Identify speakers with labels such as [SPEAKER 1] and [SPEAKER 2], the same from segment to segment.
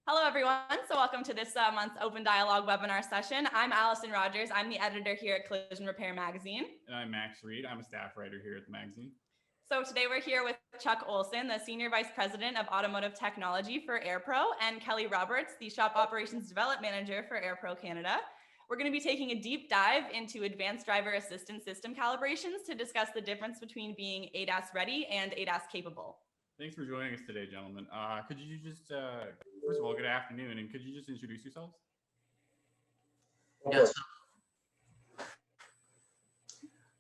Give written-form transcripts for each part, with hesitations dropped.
[SPEAKER 1] Hello, everyone. So welcome to this month's Open Dialogue webinar session. I'm Allison Rogers. I'm the editor here at Collision Repair Magazine.
[SPEAKER 2] And I'm Max Reed. I'm a staff writer here at the magazine.
[SPEAKER 1] So today we're here with Chuck Olsen, the Senior Vice President of Automotive Technology for AirPro, and Kelly Roberts, the Shop Operations Development Manager for AirPro Canada. We're going to be taking a deep dive into advanced driver assistance system calibrations to discuss the difference between being ADAS ready and ADAS capable.
[SPEAKER 2] Thanks for joining us today, gentlemen. Could you just, first of all, good afternoon, and could you just introduce yourselves?
[SPEAKER 3] Yes.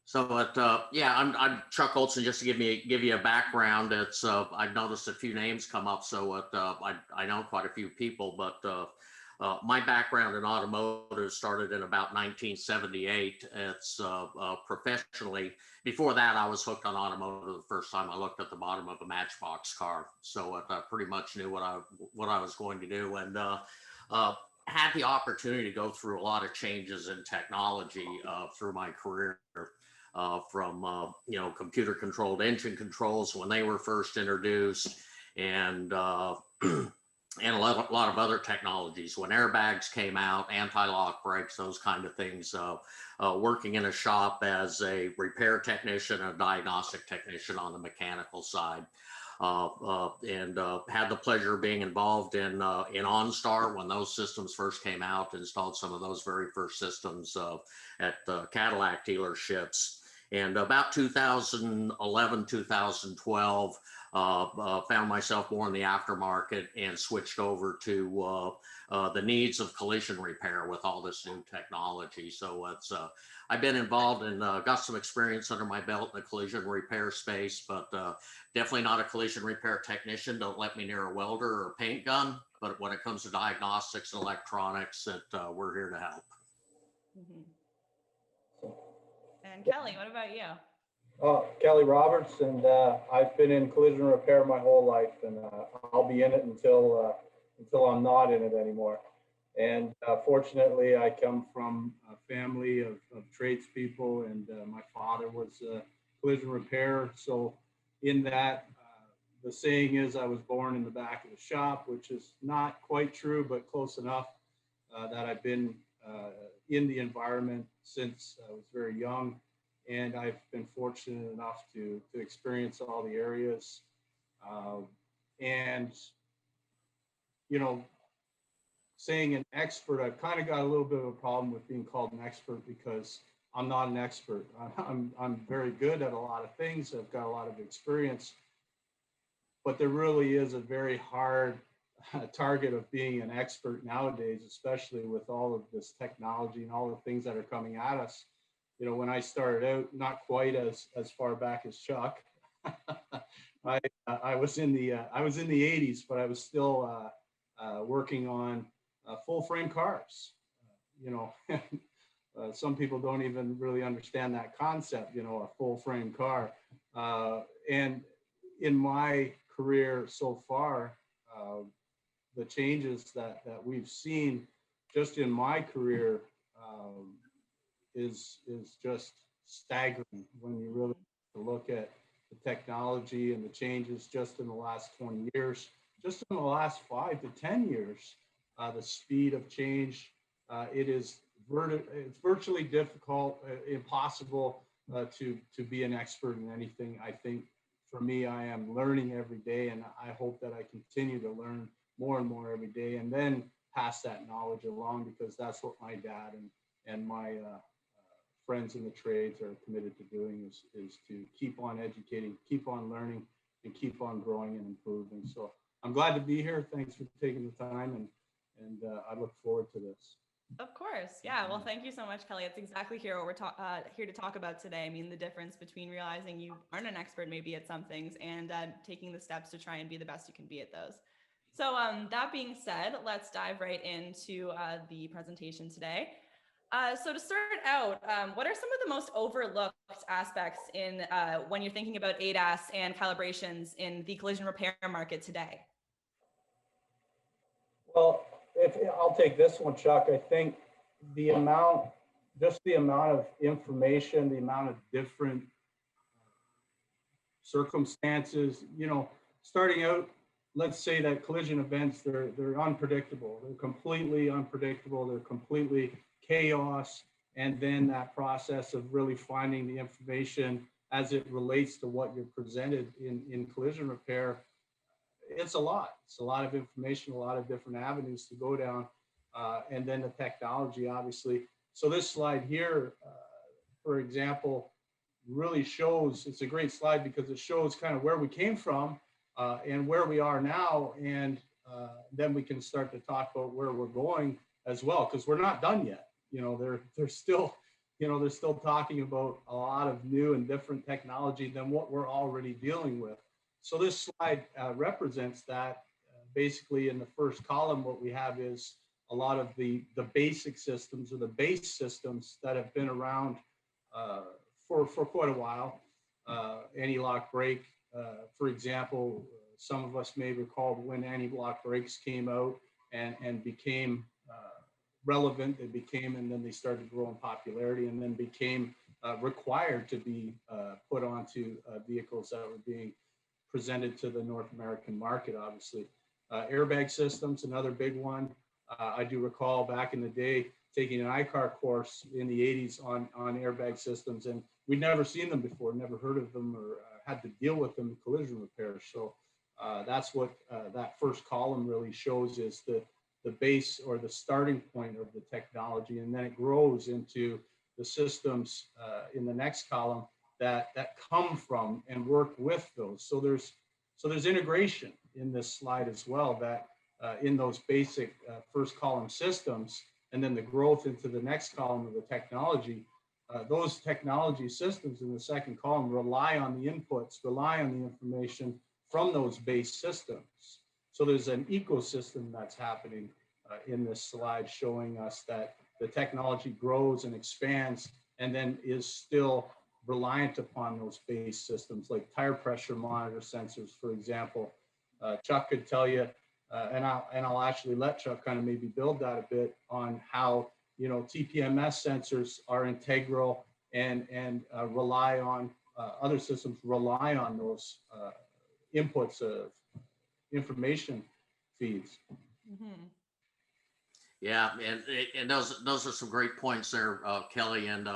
[SPEAKER 3] So, I'm Chuck Olsen. Just to give you a background, it's I've noticed a few names come up, so I know quite a few people, but my background in automotive started in about 1978. It's professionally. Before that, I was hooked on automotive the first time I looked at the bottom of a Matchbox car. So I pretty much knew what I was going to do, and had the opportunity to go through a lot of changes in technology through my career. From computer-controlled engine controls when they were first introduced, and a lot of other technologies when airbags came out, anti-lock brakes, those kind of things. Working in a shop as a repair technician, a diagnostic technician on the mechanical side, and had the pleasure of being involved in OnStar when those systems first came out. Installed some of those very first systems at Cadillac dealerships. And about 2011, 2012, found myself more in the aftermarket and switched over to the needs of collision repair with all this new technology. So it's I've been involved and got some experience under my belt in the collision repair space, but definitely not a collision repair technician. Don't let me near a welder or a paint gun. But when it comes to diagnostics and electronics, we're here to help.
[SPEAKER 1] Mm-hmm. And Kelly, what about you?
[SPEAKER 4] Kelly Roberts, and I've been in collision repair my whole life, and I'll be in it until I'm not in it anymore. And fortunately, I come from a family of tradespeople, and my father was a collision repair. So in that, the saying is I was born in the back of the shop, which is not quite true, but close enough, that I've been in the environment since I was very young. And I've been fortunate enough to experience all the areas. And, saying an expert, I've kind of got a little bit of a problem with being called an expert because I'm not an expert. I'm very good at a lot of things. I've got a lot of experience, but there really is a very hard target of being an expert nowadays, especially with all of this technology and all the things that are coming at us. When I started out, not quite as far back as Chuck, I was in the 80s, but I was still working on full frame cars. Some people don't even really understand that concept, a full frame car. And in my career so far, the changes that we've seen just in my career is just staggering when you really look at the technology and the changes just in the last 20 years, just in the last 5 to 10 years, the speed of change, it's virtually difficult, impossible to be an expert in anything. I think for me, I am learning every day, and I hope that I continue to learn more and more every day, and then pass that knowledge along, because that's what my dad and my friends in the trades are committed to doing, is to keep on educating, keep on learning, and keep on growing and improving. So I'm glad to be here. Thanks for taking the time, and I look forward to this.
[SPEAKER 1] Of course. Yeah. Well, thank you so much, Kelly. That's exactly here what we're here to talk about today. I mean, the difference between realizing you aren't an expert maybe at some things and taking the steps to try and be the best you can be at those. So that being said, let's dive right into the presentation today. So to start out, what are some of the most overlooked aspects in when you're thinking about ADAS and calibrations in the collision repair market today?
[SPEAKER 4] Well, I'll take this one, Chuck. I think the amount of information, the amount of different circumstances, starting out let's say that collision events, they're unpredictable. They're completely unpredictable. They're completely chaos. And then that process of really finding the information as it relates to what you're presented in collision repair, it's a lot. It's a lot of information, a lot of different avenues to go down. And then the technology, obviously. So this slide here, for example, really shows, it's a great slide because it shows kind of where we came from and where we are now. And then we can start to talk about where we're going as well, because we're not done yet. You know, they're still, you know, they're still talking about a lot of new and different technology than what we're already dealing with. So this slide represents that. Basically, in the first column, what we have is a lot of the basic systems or the base systems that have been around for quite a while. Anti-lock brake, for example, some of us may recall when anti-lock brakes came out and became relevant. They became, and then they started to grow in popularity, and then became required to be put onto vehicles that were being presented to the North American market, obviously. Airbag systems, another big one. I do recall back in the day taking an ICAR course in the 80s on airbag systems, and we'd never seen them before, never heard of them, or had to deal with them in collision repair. So that's what that first column really shows, is the base or the starting point of the technology, and then it grows into the systems in the next column that come from and work with those. So there's integration in this slide as well, that in those basic first column systems, and then the growth into the next column of the technology. Those technology systems in the second column rely on the inputs, rely on the information from those base systems. So there's an ecosystem that's happening in this slide, showing us that the technology grows and expands, and then is still reliant upon those base systems like tire pressure monitor sensors, for example. Chuck could tell you, and I'll actually let Chuck kind of maybe build that a bit on how, you know, TPMS sensors are integral and rely on other systems rely on those inputs of information feeds.
[SPEAKER 1] Mm-hmm.
[SPEAKER 3] Yeah, and those are some great points there, Kelly. And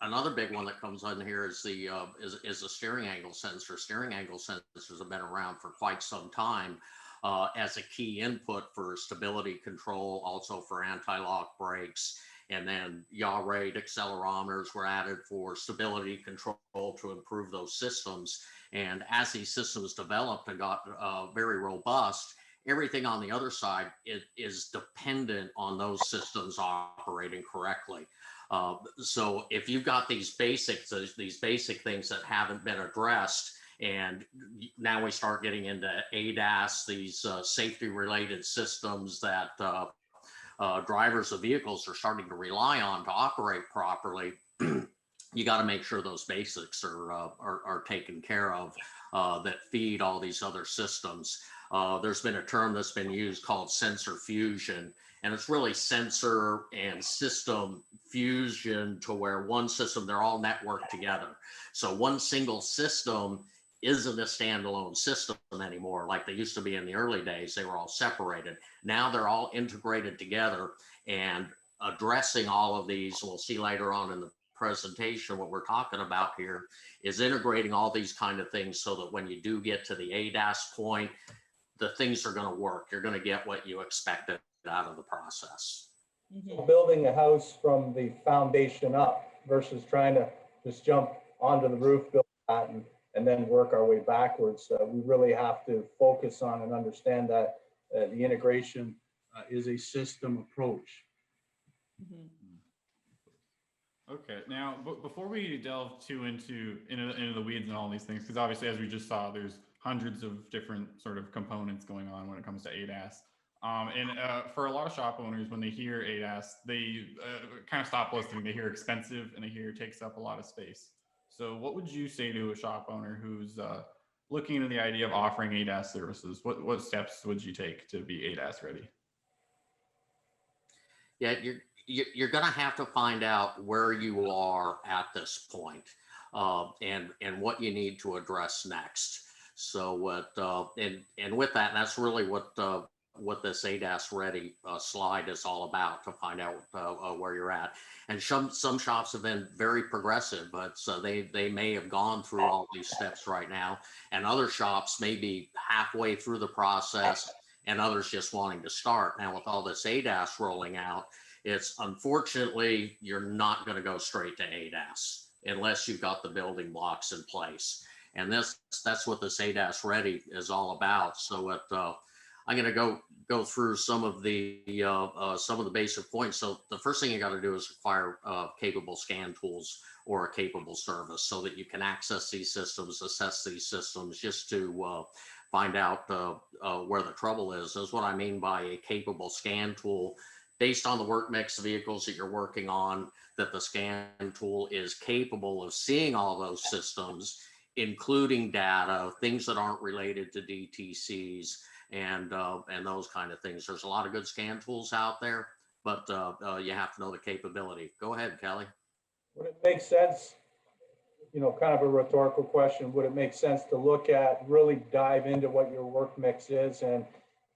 [SPEAKER 3] another big one that comes on here is the steering angle sensor. Steering angle sensors have been around for quite some time as a key input for stability control, also for anti-lock brakes. And then yaw rate accelerometers were added for stability control to improve those systems. And as these systems developed and got very robust, everything on the other side is dependent on those systems operating correctly. So if you've got these basic things that haven't been addressed, and now we start getting into ADAS, these safety related systems that drivers of vehicles are starting to rely on to operate properly, you got to make sure those basics are taken care of that feed all these other systems. There's been a term that's been used called sensor fusion, and it's really sensor and system fusion, to where one system, they're all networked together. So one single system isn't a standalone system anymore like they used to be in the early days. They were all separated. Now they're all integrated together, and addressing all of these, we'll see later on in the presentation, what we're talking about here is integrating all these kind of things so that when you do get to the ADAS point, the things are going to work. You're going to get what you expected out of the process.
[SPEAKER 1] Mm-hmm.
[SPEAKER 5] Building a house from the foundation up versus trying to just jump onto the roof, build that, and then work our way backwards. We really have to focus on and understand that the integration is a system approach.
[SPEAKER 1] Mm-hmm.
[SPEAKER 2] Okay, now before we delve into the weeds and all these things, because obviously, as we just saw, there's hundreds of different sort of components going on when it comes to ADAS. And for a lot of shop owners, when they hear ADAS, they kind of stop listening. They hear expensive, and they hear it takes up a lot of space. So what would you say to a shop owner who's looking into the idea of offering ADAS services? What steps would you take to be ADAS ready?
[SPEAKER 3] Yeah, you're going to have to find out where you are at this point, and what you need to address next. So and with that, that's really what this ADAS ready slide is all about, to find out where you're at. And some shops have been very progressive, but so they may have gone through all these steps right now, and other shops may be halfway through the process, and others just wanting to start. Now with all this ADAS rolling out, it's unfortunately you're not going to go straight to ADAS unless you've got the building blocks in place. And that's what this ADAS ready is all about. So I'm going to go through some of the basic points. So the first thing you got to do is acquire capable scan tools or a capable service, so that you can access these systems, assess these systems, just to find out where the trouble is. That's what I mean by a capable scan tool. Based on the work mix of vehicles that you're working on, that the scan tool is capable of seeing all those systems, including data, things that aren't related to DTCs, and those kind of things. There's a lot of good scan tools out there, but you have to know the capability. Go ahead, Kelly.
[SPEAKER 5] Would it make sense, kind of a rhetorical question, would it make sense to look at, really dive into what your work mix is? And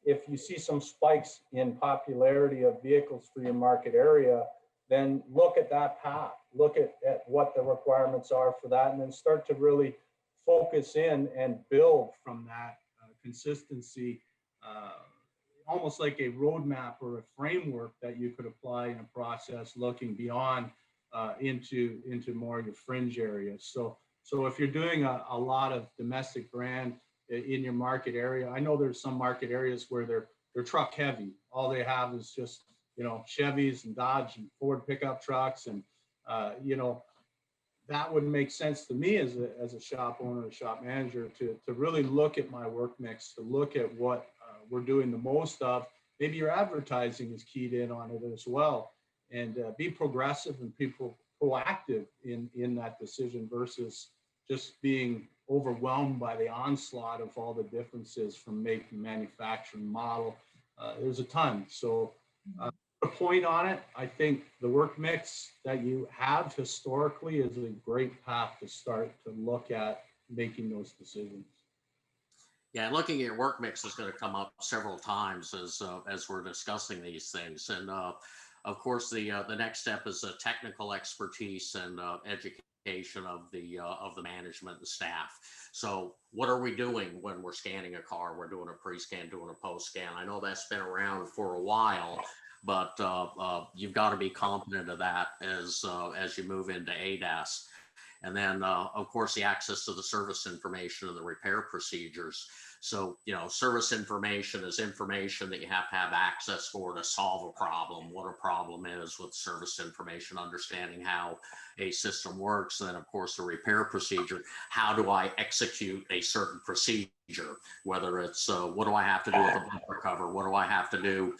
[SPEAKER 5] if you see some spikes in popularity of vehicles for your market area, then look at that path, look at what the requirements are for that, and then start to really focus in and build from that consistency, almost like a roadmap or a framework that you could apply in a process, looking beyond into more of your fringe areas. So if you're doing a lot of domestic brand in your market area, I know there's some market areas where they're truck heavy. All they have is just Chevys and Dodge and Ford pickup trucks, and that would make sense to me as a shop owner, a shop manager, to really look at my work mix, to look at what we're doing the most of. Maybe your advertising is keyed in on it as well, and be progressive and proactive in that decision, versus just being overwhelmed by the onslaught of all the differences from make, manufacturing, model. There's a ton. So a point on it, I think the work mix that you have historically is a great path to start to look at making those decisions.
[SPEAKER 3] Yeah, looking at your work mix is going to come up several times as we're discussing these things. And of course, the next step is technical expertise and education of the management and staff. So what are we doing when we're scanning a car? We're doing a pre-scan, doing a post-scan. I know that's been around for a while, but you've got to be competent of that as you move into ADAS. And then, of course, the access to the service information and the repair procedures. So, service information is information that you have to have access for to solve a problem, what a problem is with service information, understanding how a system works. And then, of course, the repair procedure. How do I execute a certain procedure? Whether it's what do I have to do with a bumper cover? What do I have to do,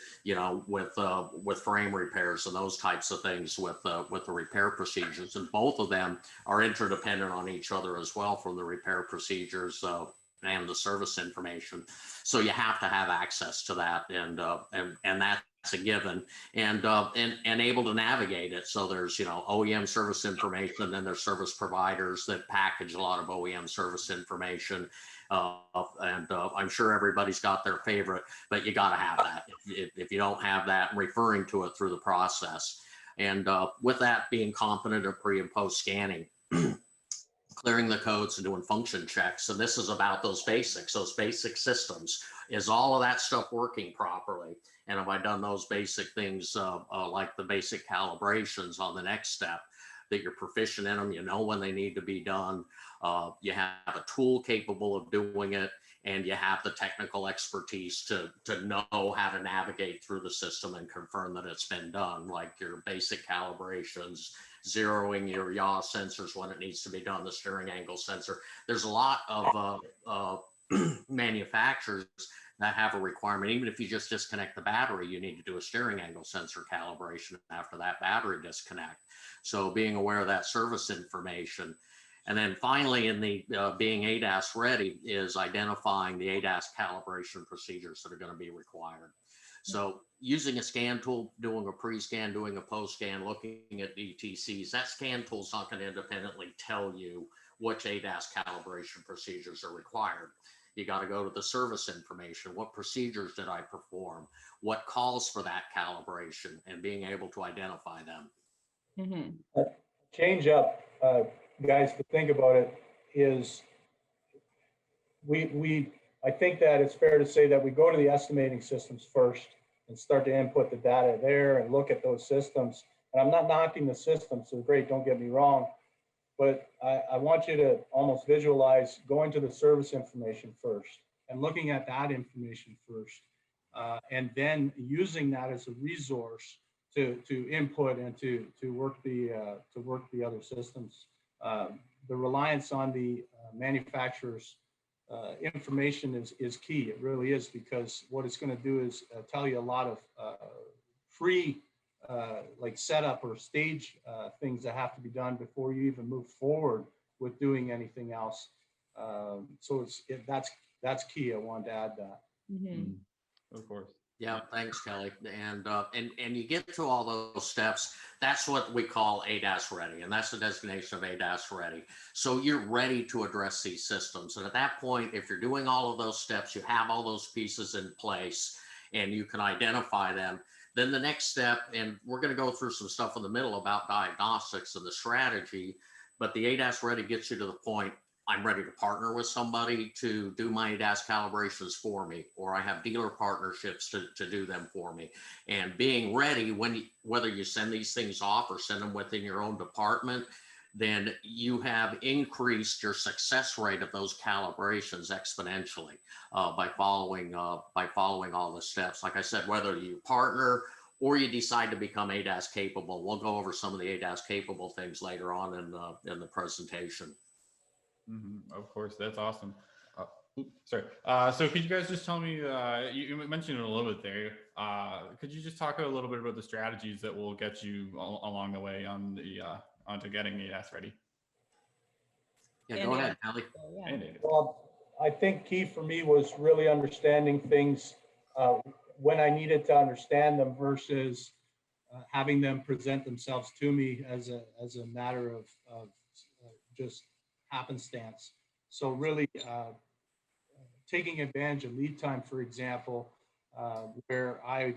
[SPEAKER 3] with frame repairs and those types of things with the repair procedures? And both of them are interdependent on each other as well, from the repair procedures and the service information. So you have to have access to that, and that's a given, and able to navigate it. So there's OEM service information, and then there's service providers that package a lot of OEM service information. And I'm sure everybody's got their favorite, but you got to have that. If you don't have that, referring to it through the process. And with that, being competent of pre and post scanning, clearing the codes and doing function checks. And this is about those basic systems. Is all of that stuff working properly? And have I done those basic things like the basic calibrations on the next step, that you're proficient in them, when they need to be done, you have a tool capable of doing it, and you have the technical expertise to know how to navigate through the system and confirm that it's been done, like your basic calibrations, zeroing your yaw sensors when it needs to be done, the steering angle sensor. There's a lot of manufacturers that have a requirement. Even if you just disconnect the battery, you need to do a steering angle sensor calibration after that battery disconnect. So being aware of that service information. And then finally, in the being ADAS ready, is identifying the ADAS calibration procedures that are going to be required. So using a scan tool, doing a pre-scan, doing a post-scan, looking at DTCs, that scan tool's not going to independently tell you which ADAS calibration procedures are required. You got to go to the service information. What procedures did I perform? What calls for that calibration, and being able to identify them.
[SPEAKER 1] Mm-hmm.
[SPEAKER 5] Change up, guys, to think about it is I think that it's fair to say that we go to the estimating systems first and start to input the data there and look at those systems. And I'm not knocking the systems, they're great, don't get me wrong, but I want you to almost visualize going to the service information first and looking at that information first, and then using that as a resource to input and to work the other systems. The reliance on the manufacturer's information is key. It really is, because what it's going to do is tell you a lot of free like setup or stage things that have to be done before you even move forward with doing anything else. So that's key. I wanted to add that.
[SPEAKER 1] Mm-hmm.
[SPEAKER 2] Of course.
[SPEAKER 3] Yeah, thanks, Kelly. And you get to all those steps. That's what we call ADAS ready, and that's the designation of ADAS ready. So you're ready to address these systems. And at that point, if you're doing all of those steps, you have all those pieces in place, and you can identify them. Then the next step, and we're going to go through some stuff in the middle about diagnostics and the strategy, but the ADAS ready gets you to the point. I'm ready to partner with somebody to do my ADAS calibrations for me, or I have dealer partnerships to do them for me. And being ready, whether you send these things off or send them within your own department, then you have increased your success rate of those calibrations exponentially by following all the steps. Like I said, whether you partner or you decide to become ADAS capable, we'll go over some of the ADAS capable things later on in the presentation.
[SPEAKER 2] Of course, that's awesome. Sorry. So could you guys just tell me, you mentioned it a little bit there. Could you just talk a little bit about the strategies that will get you along the way on the onto getting the ADAS ready?
[SPEAKER 3] Yeah, go ahead, Kelly.
[SPEAKER 1] Yeah.
[SPEAKER 5] Well, I think key for me was really understanding things when I needed to understand them versus having them present themselves to me as a matter of just happenstance. So really taking advantage of lead time, for example, where I,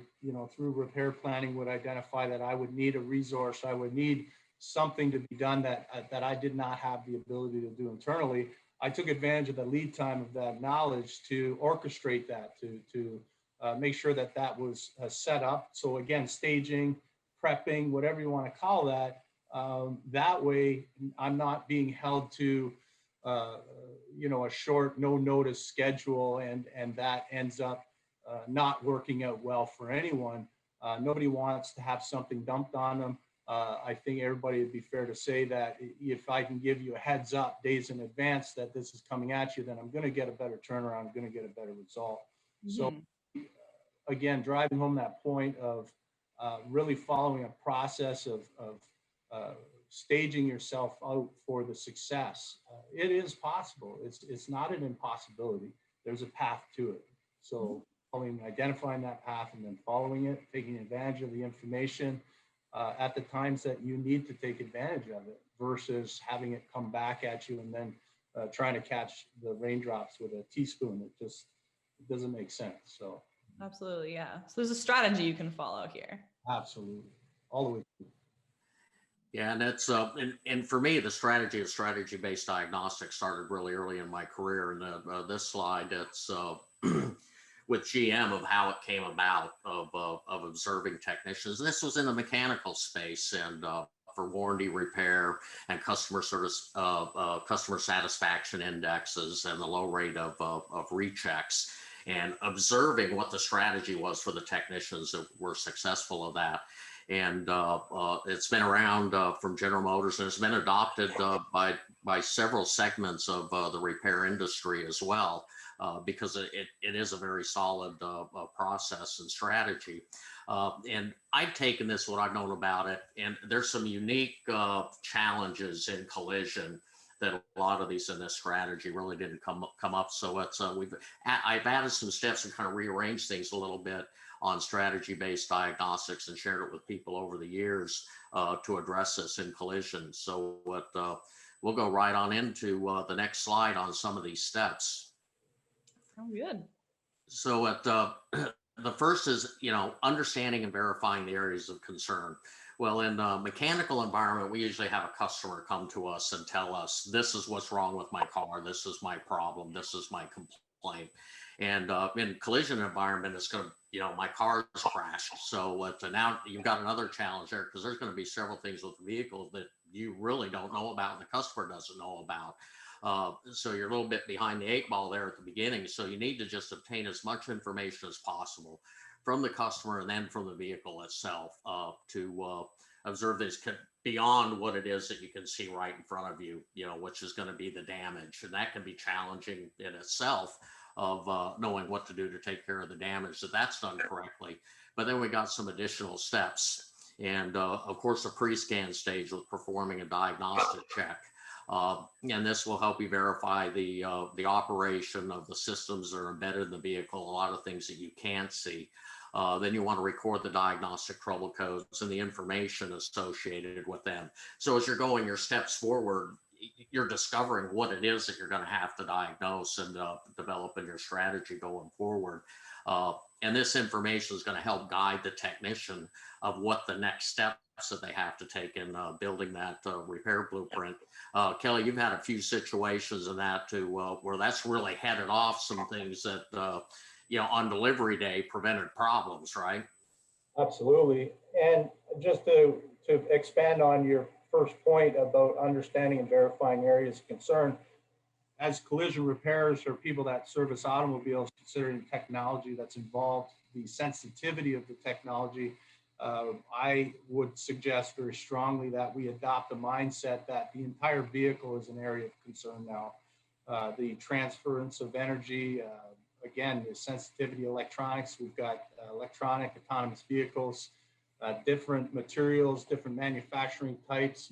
[SPEAKER 5] through repair planning would identify that I would need a resource, I would need something to be done that I did not have the ability to do internally. I took advantage of the lead time of that knowledge to orchestrate that, to make sure that that was set up. So again, staging, prepping, whatever you want to call that. That way, I'm not being held to, a short, no notice schedule, and that ends up not working out well for anyone. Nobody wants to have something dumped on them. I think everybody would be fair to say that if I can give you a heads up days in advance that this is coming at you, then I'm going to get a better turnaround. I'm going to get a better result. Mm-hmm. So again, driving home that point of really following a process of staging yourself out for the success. It is possible. It's not an impossibility. There's a path to it. So identifying that path and then following it, taking advantage of the information at the times that you need to take advantage of it versus having it come back at you and then trying to catch the raindrops with a teaspoon. It doesn't make sense. So
[SPEAKER 1] absolutely, yeah. So there's a strategy you can follow here.
[SPEAKER 5] Absolutely, all the way through.
[SPEAKER 3] Yeah, and that's and for me, the strategy of strategy-based diagnostics started really early in my career. And this slide, that's with GM of how it came about of observing technicians. And this was in the mechanical space and for warranty repair and customer service, customer satisfaction indexes and the low rate of rechecks, and observing what the strategy was for the technicians that were successful of that. And it's been around from General Motors, and it's been adopted by several segments of the repair industry as well, because it is a very solid process and strategy. And I've taken this, what I've known about it, and there's some unique challenges in collision that a lot of these in this strategy really didn't come up. So it's I've added some steps and kind of rearranged things a little bit on strategy-based diagnostics and shared it with people over the years to address this in collision. So what we'll go right on into the next slide on some of these steps.
[SPEAKER 1] Oh, good.
[SPEAKER 3] So at the first is, understanding and verifying the areas of concern. Well, in the mechanical environment, we usually have a customer come to us and tell us, this is what's wrong with my car. This is my problem. This is my complaint. And in collision environment, it's going to, my car's crashed. So now you've got another challenge there, because there's going to be several things with the vehicle that you really don't know about and the customer doesn't know about. So you're a little bit behind the 8 ball there at the beginning. So you need to just obtain as much information as possible from the customer and then from the vehicle itself to observe this beyond what it is that you can see right in front of you, which is going to be the damage. And that can be challenging in itself of knowing what to do to take care of the damage if that's done correctly. But then we got some additional steps. And of course, the pre-scan stage with performing a diagnostic check. And this will help you verify the operation of the systems that are embedded in the vehicle, a lot of things that you can't see. Then you want to record the diagnostic trouble codes and the information associated with them. So as you're going your steps forward, you're discovering what it is that you're going to have to diagnose and develop in your strategy going forward. And this information is going to help guide the technician of what the next steps that they have to take in building that repair blueprint. Kelly, you've had a few situations in that too, where that's really headed off some things that, on delivery day prevented problems, right?
[SPEAKER 5] Absolutely. And just to expand on your first point about understanding and verifying areas of concern,
[SPEAKER 4] as collision repairers or people that service automobiles, considering technology that's involved, the sensitivity of the technology, I would suggest very strongly that we adopt a mindset that the entire vehicle is an area of concern now. The transference of energy, again, the sensitivity electronics, we've got electronic autonomous vehicles, different materials, different manufacturing types.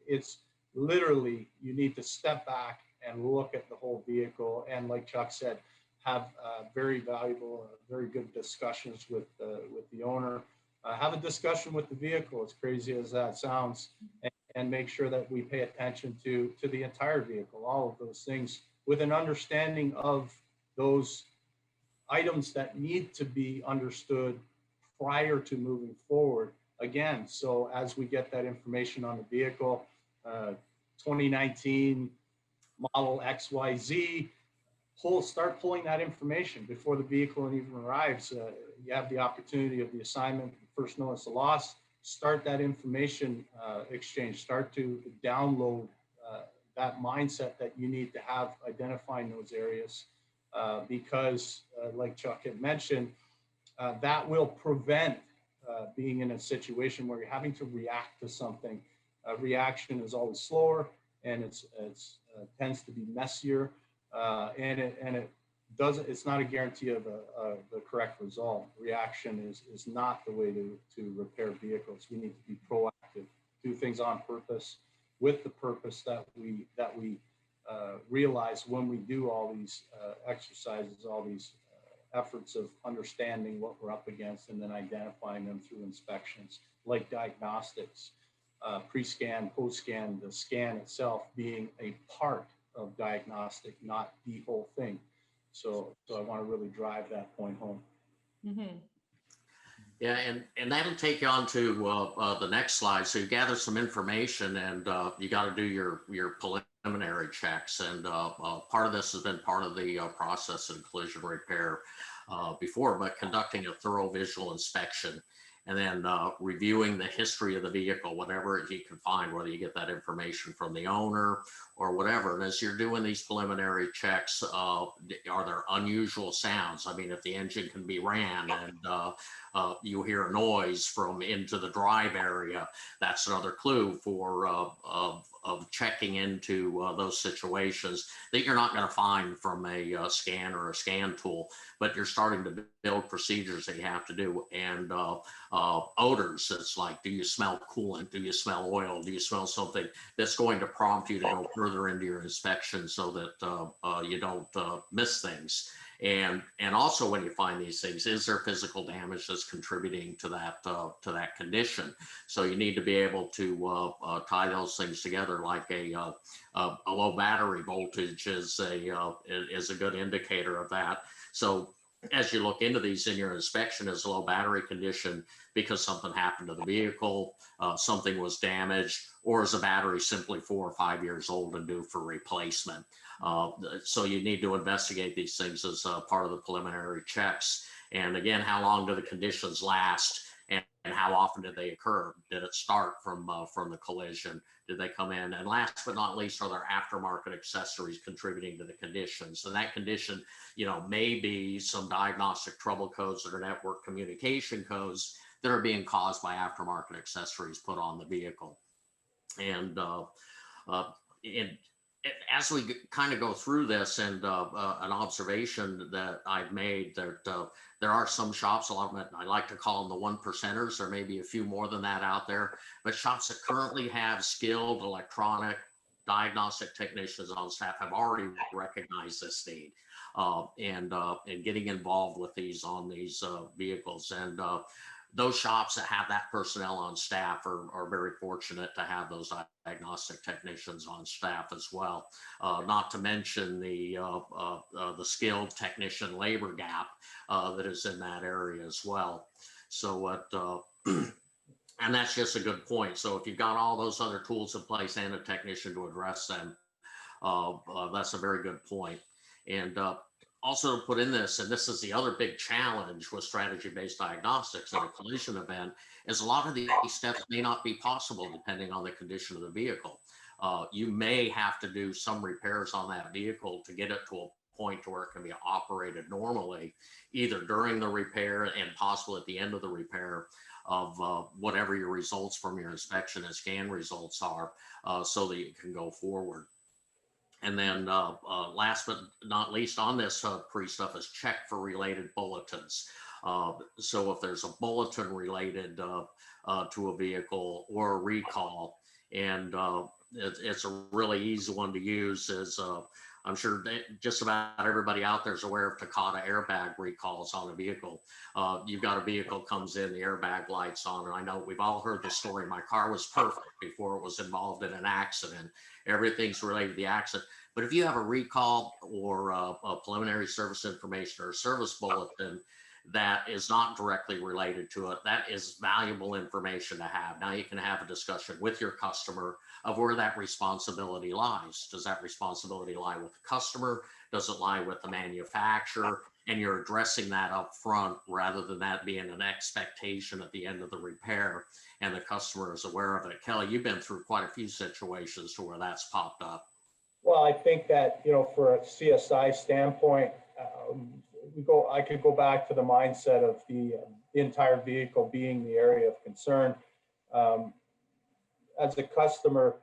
[SPEAKER 4] It's literally, you need to step back and look at the whole vehicle. And like Chuck said, have very valuable, very good discussions with the owner. Have a discussion with the vehicle, as crazy as that sounds, and make sure that we pay attention to the entire vehicle, all of those things, with an understanding of those items that need to be understood prior to moving forward. Again, so as we get that information on the vehicle, 2019 model XYZ, start pulling that information before the vehicle even arrives. You have the opportunity of the assignment, first notice of loss, start that information exchange, start to download that mindset that you need to have identifying those areas because like Chuck had mentioned, that will prevent being in a situation where you're having to react to something. Reaction is always slower and it's tends to be messier and it's not a guarantee of the correct result. Reaction is not the way to repair vehicles. We need to be proactive, do things on purpose, with the purpose that we realize when we do all these exercises, all these efforts of understanding what we're up against and then identifying them through inspections, like diagnostics, pre-scan, post-scan, the scan itself being a part of diagnostic, not the whole thing. So I want to really drive that point home.
[SPEAKER 1] Mm-hmm.
[SPEAKER 3] Yeah, and that'll take you on to the next slide. So you gather some information and you got to do your preliminary checks. And part of this has been part of the process in collision repair before, but conducting a thorough visual inspection and then reviewing the history of the vehicle, whatever you can find, whether you get that information from the owner or whatever. And as you're doing these preliminary checks, are there unusual sounds? I mean, if the engine can be ran and you hear a noise from into the drive area, that's another clue for of checking into those situations that you're not going to find from a scan or a scan tool, but you're starting to build procedures that you have to do. And odors, it's like, do you smell coolant? Do you smell oil? Do you smell something that's going to prompt you to go further into your inspection so that you don't miss things? And also when you find these things, is there physical damage that's contributing to that condition? So you need to be able to tie those things together, like a low battery voltage is a good indicator of that. So as you look into these in your inspection, is a low battery condition because something happened to the vehicle, something was damaged, or is the battery simply 4 or 5 years old and due for replacement? So you need to investigate these things as part of the preliminary checks. And again, how long do the conditions last, and how often did they occur? Did it start from the collision? Did they come in? And last but not least, are there aftermarket accessories contributing to the condition? So that condition, may be some diagnostic trouble codes that are network communication codes that are being caused by aftermarket accessories put on the vehicle. And as we kind of go through this, and an observation that I've made, that there are some shops, a lot of them, I like to call them the 1%ers, there may be a few more than that out there, but shops that currently have skilled electronic diagnostic technicians on staff have already recognized this need, and getting involved with these on these vehicles. And those shops that have that personnel on staff are very fortunate to have those diagnostic technicians on staff as well. Not to mention the skilled technician labor gap that is in that area as well. So and that's just a good point. So if you've got all those other tools in place and a technician to address them, that's a very good point. And also put in this, and this is the other big challenge with strategy-based diagnostics at a collision event, is a lot of these steps may not be possible depending on the condition of the vehicle. You may have to do some repairs on that vehicle to get it to a point to where it can be operated normally, either during the repair and possibly at the end of the repair of whatever your results from your inspection and scan results are, so that you can go forward. And then last but not least on this pre-stuff is check for related bulletins. So if there's a bulletin related to a vehicle or a recall, and it's a really easy one to use, is I'm sure just about everybody out there is aware of Takata airbag recalls on a vehicle. You've got a vehicle comes in, the airbag lights on, and I know we've all heard the story. My car was perfect before it was involved in an accident. Everything's related to the accident. But if you have a recall or a preliminary service information or a service bulletin that is not directly related to it, that is valuable information to have. Now you can have a discussion with your customer of where that responsibility lies. Does that responsibility lie with the customer? Does it lie with the manufacturer? And you're addressing that up front rather than that being an expectation at the end of the repair and the customer is aware of it. Kelly, you've been through quite a few situations to where that's popped up.
[SPEAKER 5] Well, I think that, for a CSI standpoint, I could go back to the mindset of the entire vehicle being the area of concern. As a customer,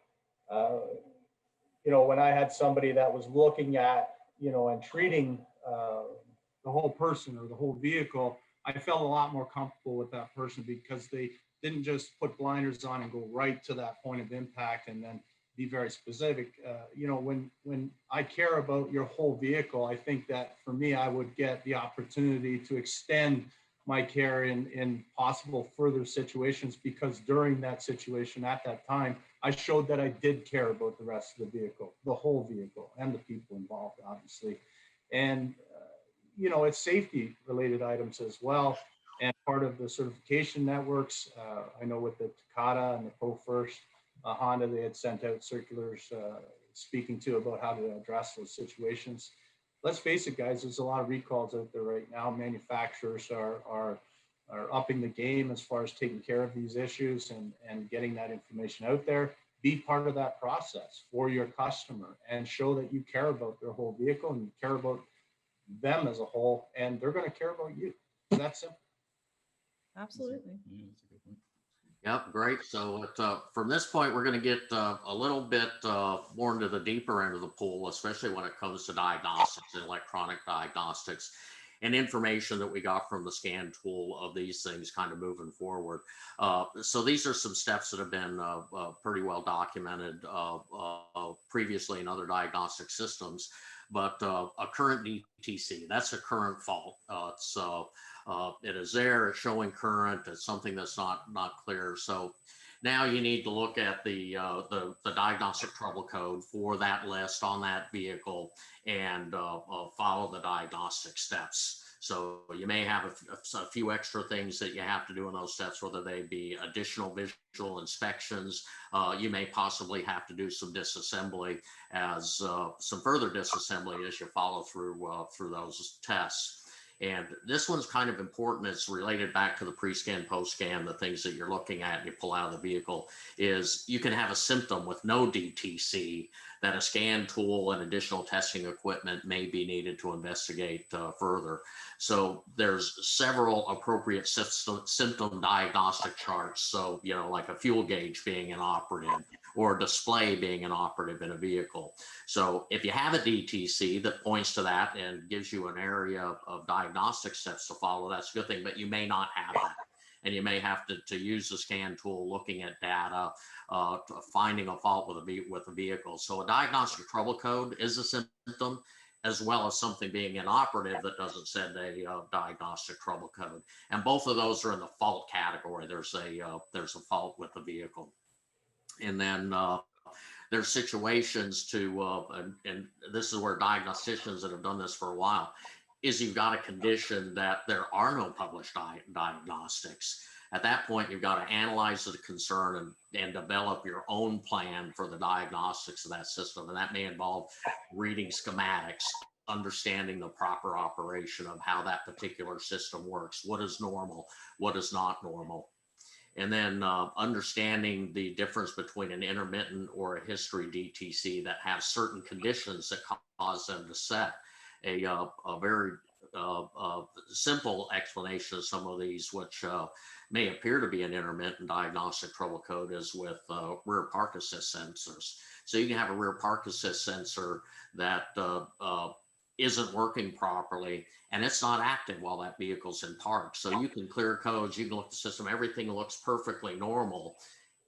[SPEAKER 5] when I had somebody that was looking at, and treating
[SPEAKER 4] The whole person or the whole vehicle, I felt a lot more comfortable with that person because they didn't just put blinders on and go right to that point of impact and then be very specific. When I care about your whole vehicle, I think that for me, I would get the opportunity to extend my care in possible further situations, because during that situation at that time, I showed that I did care about the rest of the vehicle, the whole vehicle, and the people involved, obviously. And, it's safety related items as well. And part of the certification networks, I know with the Takata and the Pro First, Honda, they had sent out circulars speaking to about how to address those situations. Let's face it, guys, there's a lot of recalls out there right now. Manufacturers are upping the game as far as taking care of these issues and getting that information out there. Be part of that process for your customer and show that you care about their whole vehicle and you care about them as a whole, and they're going to care about you. That's simple.
[SPEAKER 1] Absolutely.
[SPEAKER 2] Yeah, that's a good point.
[SPEAKER 3] Yep, great. So from this point, we're going to get a little bit more into the deeper end of the pool, especially when it comes to diagnostics and electronic diagnostics. and information that we got from the scan tool of these things kind of moving forward. So these are some steps that have been pretty well documented previously in other diagnostic systems. But a current DTC, that's a current fault. It is there, it's showing current, it's something that's not clear. So now you need to look at the diagnostic trouble code for that list on that vehicle and follow the diagnostic steps. So you may have a few extra things that you have to do in those steps, whether they be additional visual inspections. You may possibly have to do some disassembly as some further disassembly as you follow through those tests. And this one's kind of important. It's related back to the pre-scan, post-scan, the things that you're looking at and you pull out of the vehicle is you can have a symptom with no DTC that a scan tool and additional testing equipment may be needed to investigate further. So there's several appropriate symptom diagnostic charts. So, you know, like a fuel gauge being inoperative or a display being inoperative in a vehicle. So if you have a DTC that points to that and gives you an area of diagnostic steps to follow, that's a good thing, but you may not have that. And you may have to use the scan tool, looking at data, finding a fault with a vehicle. So a diagnostic trouble code is a symptom, as well as something being inoperative that doesn't send a diagnostic trouble code. And both of those are in the fault category. There's a fault with the vehicle. And then there's situations to, and this is where diagnosticians that have done this for a while, is you've got a condition that there are no published diagnostics. At that point, you've got to analyze the concern and develop your own plan for the diagnostics of that system. And that may involve reading schematics, understanding the proper operation of how that particular system works, what is normal, what is not normal. And then understanding the difference between an intermittent or a history DTC that have certain conditions that cause them to set. A very simple explanation of some of these, which may appear to be an intermittent diagnostic trouble code, is with rear park assist sensors. So you can have a rear park assist sensor that isn't working properly and it's not active while that vehicle's in park. So you can clear codes, you can look at the system, everything looks perfectly normal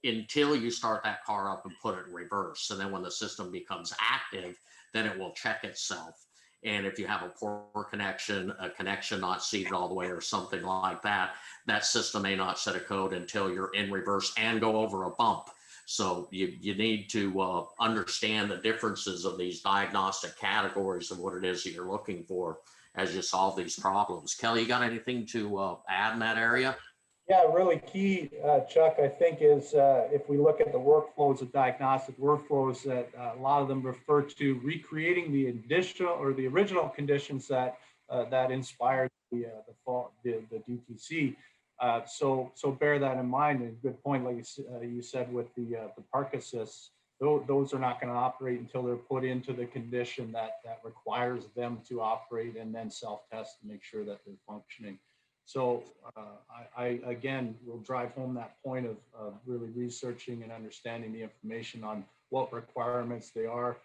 [SPEAKER 3] until you start that car up and put it in reverse. And then when the system becomes active, then it will check itself. And if you have a poor connection, a connection not seated all the way or something like that, that system may not set a code until you're in reverse and go over a bump. So you need to understand the differences of these diagnostic categories of what it is that you're looking for as you solve these problems. Kelly, you got anything to add in that area?
[SPEAKER 5] Yeah, really key, Chuck, I think is if we look at the workflows of diagnostic workflows, that a lot of them refer to recreating the additional or the original conditions that that inspired the DTC. So bear that in mind. And good point, like you said, with the park assists, those are not going to operate until they're put into the condition that requires them to operate, and then self-test to make sure that they're functioning. So I again will drive home that point of really researching and understanding the information on what requirements they are.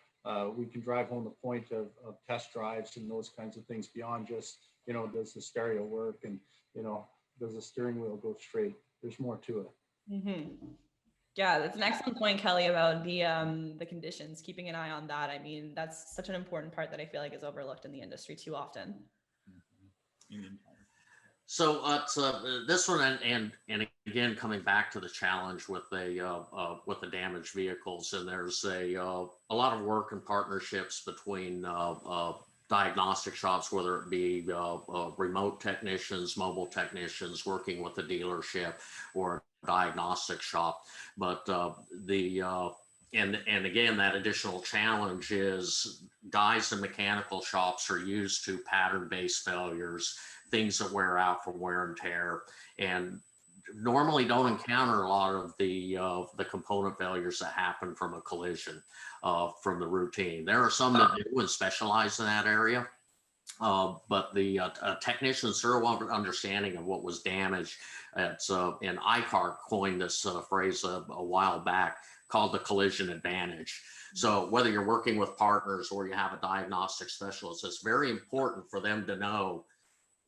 [SPEAKER 5] We can drive home the point of test drives and those kinds of things beyond just, you know, does the stereo work, and, you know, does the steering wheel go straight? There's more to it.
[SPEAKER 1] Mm-hmm. Yeah, that's an excellent point, Kelly, about the conditions, keeping an eye on that. I mean, that's such an important part that I feel like is overlooked in the industry too often.
[SPEAKER 3] So this one, and again, coming back to the challenge with the damaged vehicles, and there's a lot of work and partnerships between diagnostic shops, whether it be remote technicians, mobile technicians working with the dealership, or a diagnostic shop. But and again, that additional challenge is guys in mechanical shops are used to pattern-based failures, things that wear out from wear and tear, and normally don't encounter a lot of the component failures that happen from a collision, from the routine. There are some that do and specialize in that area, but the technicians' thorough understanding of what was damaged. It's and ICAR coined this phrase a while back, called the collision advantage. So whether you're working with partners or you have a diagnostic specialist, it's very important for them to know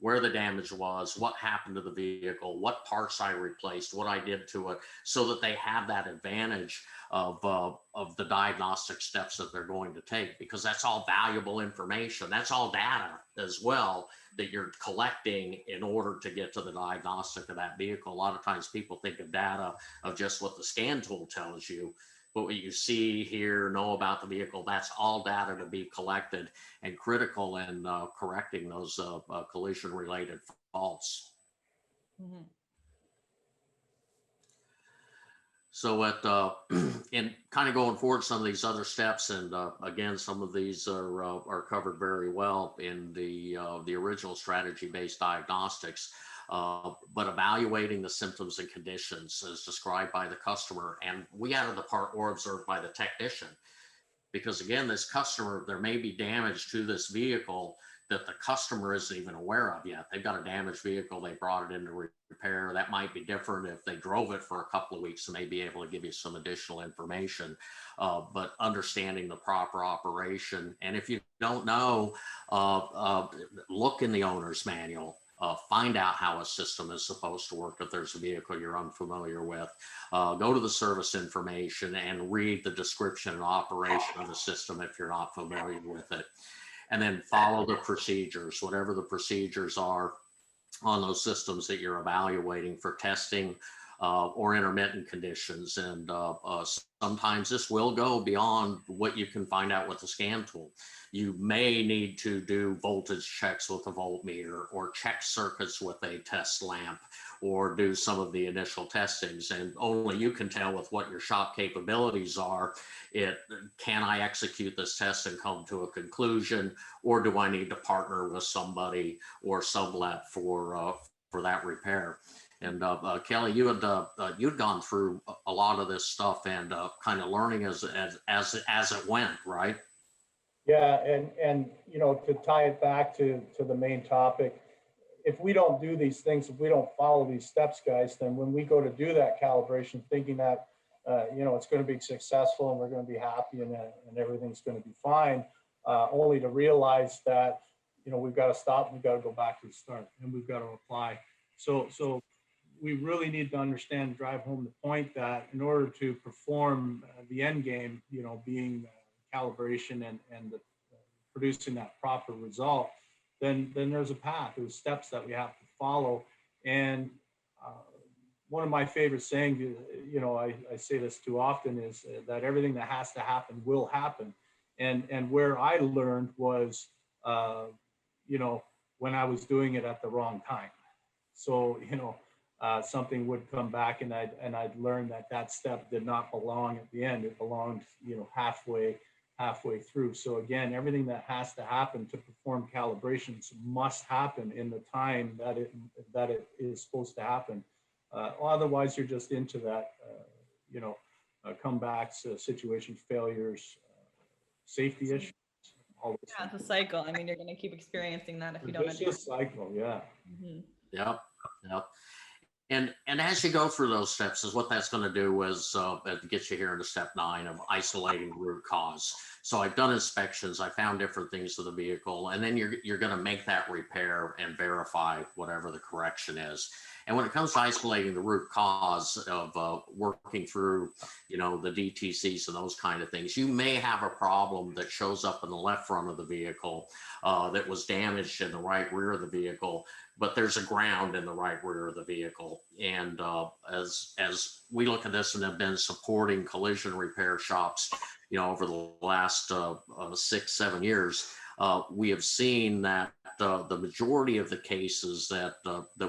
[SPEAKER 3] where the damage was, what happened to the vehicle, what parts I replaced, what I did to it, so that they have that advantage of the diagnostic steps that they're going to take, because that's all valuable information. That's all data as well that you're collecting in order to get to the diagnostic of that vehicle. A lot of times people think of data of just what the scan tool tells you, but what you see, hear, know about the vehicle, that's all data to be collected and critical in correcting those collision-related faults.
[SPEAKER 1] Mhm.
[SPEAKER 3] So in kind of going forward, some of these other steps, and again, some of these are covered very well in the original strategy-based diagnostics. But evaluating the symptoms and conditions as described by the customer, and we added the part or observed by the technician, because again, this customer, there may be damage to this vehicle that the customer isn't even aware of yet. They've got a damaged vehicle, they brought it into repair. That might be different if they drove it for a couple of weeks and may be able to give you some additional information, but understanding the proper operation. And if you don't know, look in the owner's manual. Find out how a system is supposed to work if there's a vehicle you're unfamiliar with. Go to the service information and read the description and operation of the system if you're not familiar with it. And then follow the procedures, whatever the procedures are on those systems that you're evaluating for testing or intermittent conditions. And sometimes this will go beyond what you can find out with the scan tool. You may need to do voltage checks with a voltmeter, or check circuits with a test lamp, or do some of the initial testings. And only you can tell with what your shop capabilities are. Can I execute this test and come to a conclusion, or do I need to partner with somebody or sublet for that repair? And Kelly, you'd gone through a lot of this stuff and kind of learning as it went, right?
[SPEAKER 5] Yeah, and to tie it back to the main topic, if we don't do these things, if we don't follow these steps, guys, then when we go to do that calibration, thinking that it's going to be successful and we're going to be happy and everything's going to be fine, only to realize that we've got to stop, we've got to go back to the start, and we've got to apply. So we really need to understand, drive home the point that in order to perform the end game, being calibration and producing that proper result, then there's a path, there's steps that we have to follow. And one of my favorite sayings, I say this too often, is that everything that has to happen will happen. And where I learned was, when I was doing it at the wrong time. So, something would come back and I'd learn that step did not belong at the end. It belonged, halfway through. So again, everything that has to happen to perform calibrations must happen in the time that it is supposed to happen. Otherwise, you're just into that, comebacks, situations, failures, safety issues. All those
[SPEAKER 1] Yeah, it's a cycle. I mean, you're going to keep experiencing that if you don't
[SPEAKER 5] It's a cycle, yeah.
[SPEAKER 1] Mm-hmm.
[SPEAKER 3] Yep. And as you go through those steps, is what that's going to do is get you here into step 9 of isolating root cause. So I've done inspections, I found different things to the vehicle, and then you're going to make that repair and verify whatever the correction is. And when it comes to isolating the root cause of working through, the DTCs and those kind of things, you may have a problem that shows up in the left front of the vehicle that was damaged in the right rear of the vehicle, but there's a ground in the right rear of the vehicle. And as we look at this and have been supporting collision repair shops, over the last 6-7 years, we have seen that the majority of the cases that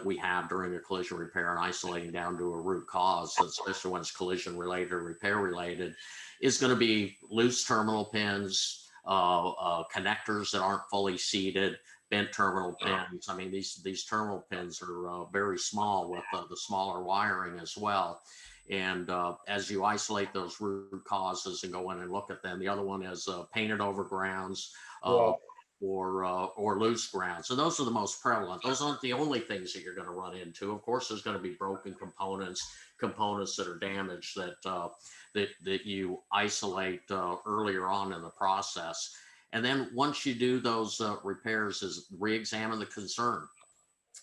[SPEAKER 3] we have during a collision repair and isolating down to a root cause, especially when it's collision related or repair related, is going to be loose terminal pins, connectors that aren't fully seated, bent terminal pins. I mean, these terminal pins are very small with the smaller wiring as well. And as you isolate those root causes and go in and look at them, the other one is painted over grounds or loose grounds. So those are the most prevalent. Those aren't the only things that you're going to run into. Of course, there's going to be broken components that are damaged that you isolate earlier on in the process. And then once you do those repairs, is re-examine the concern.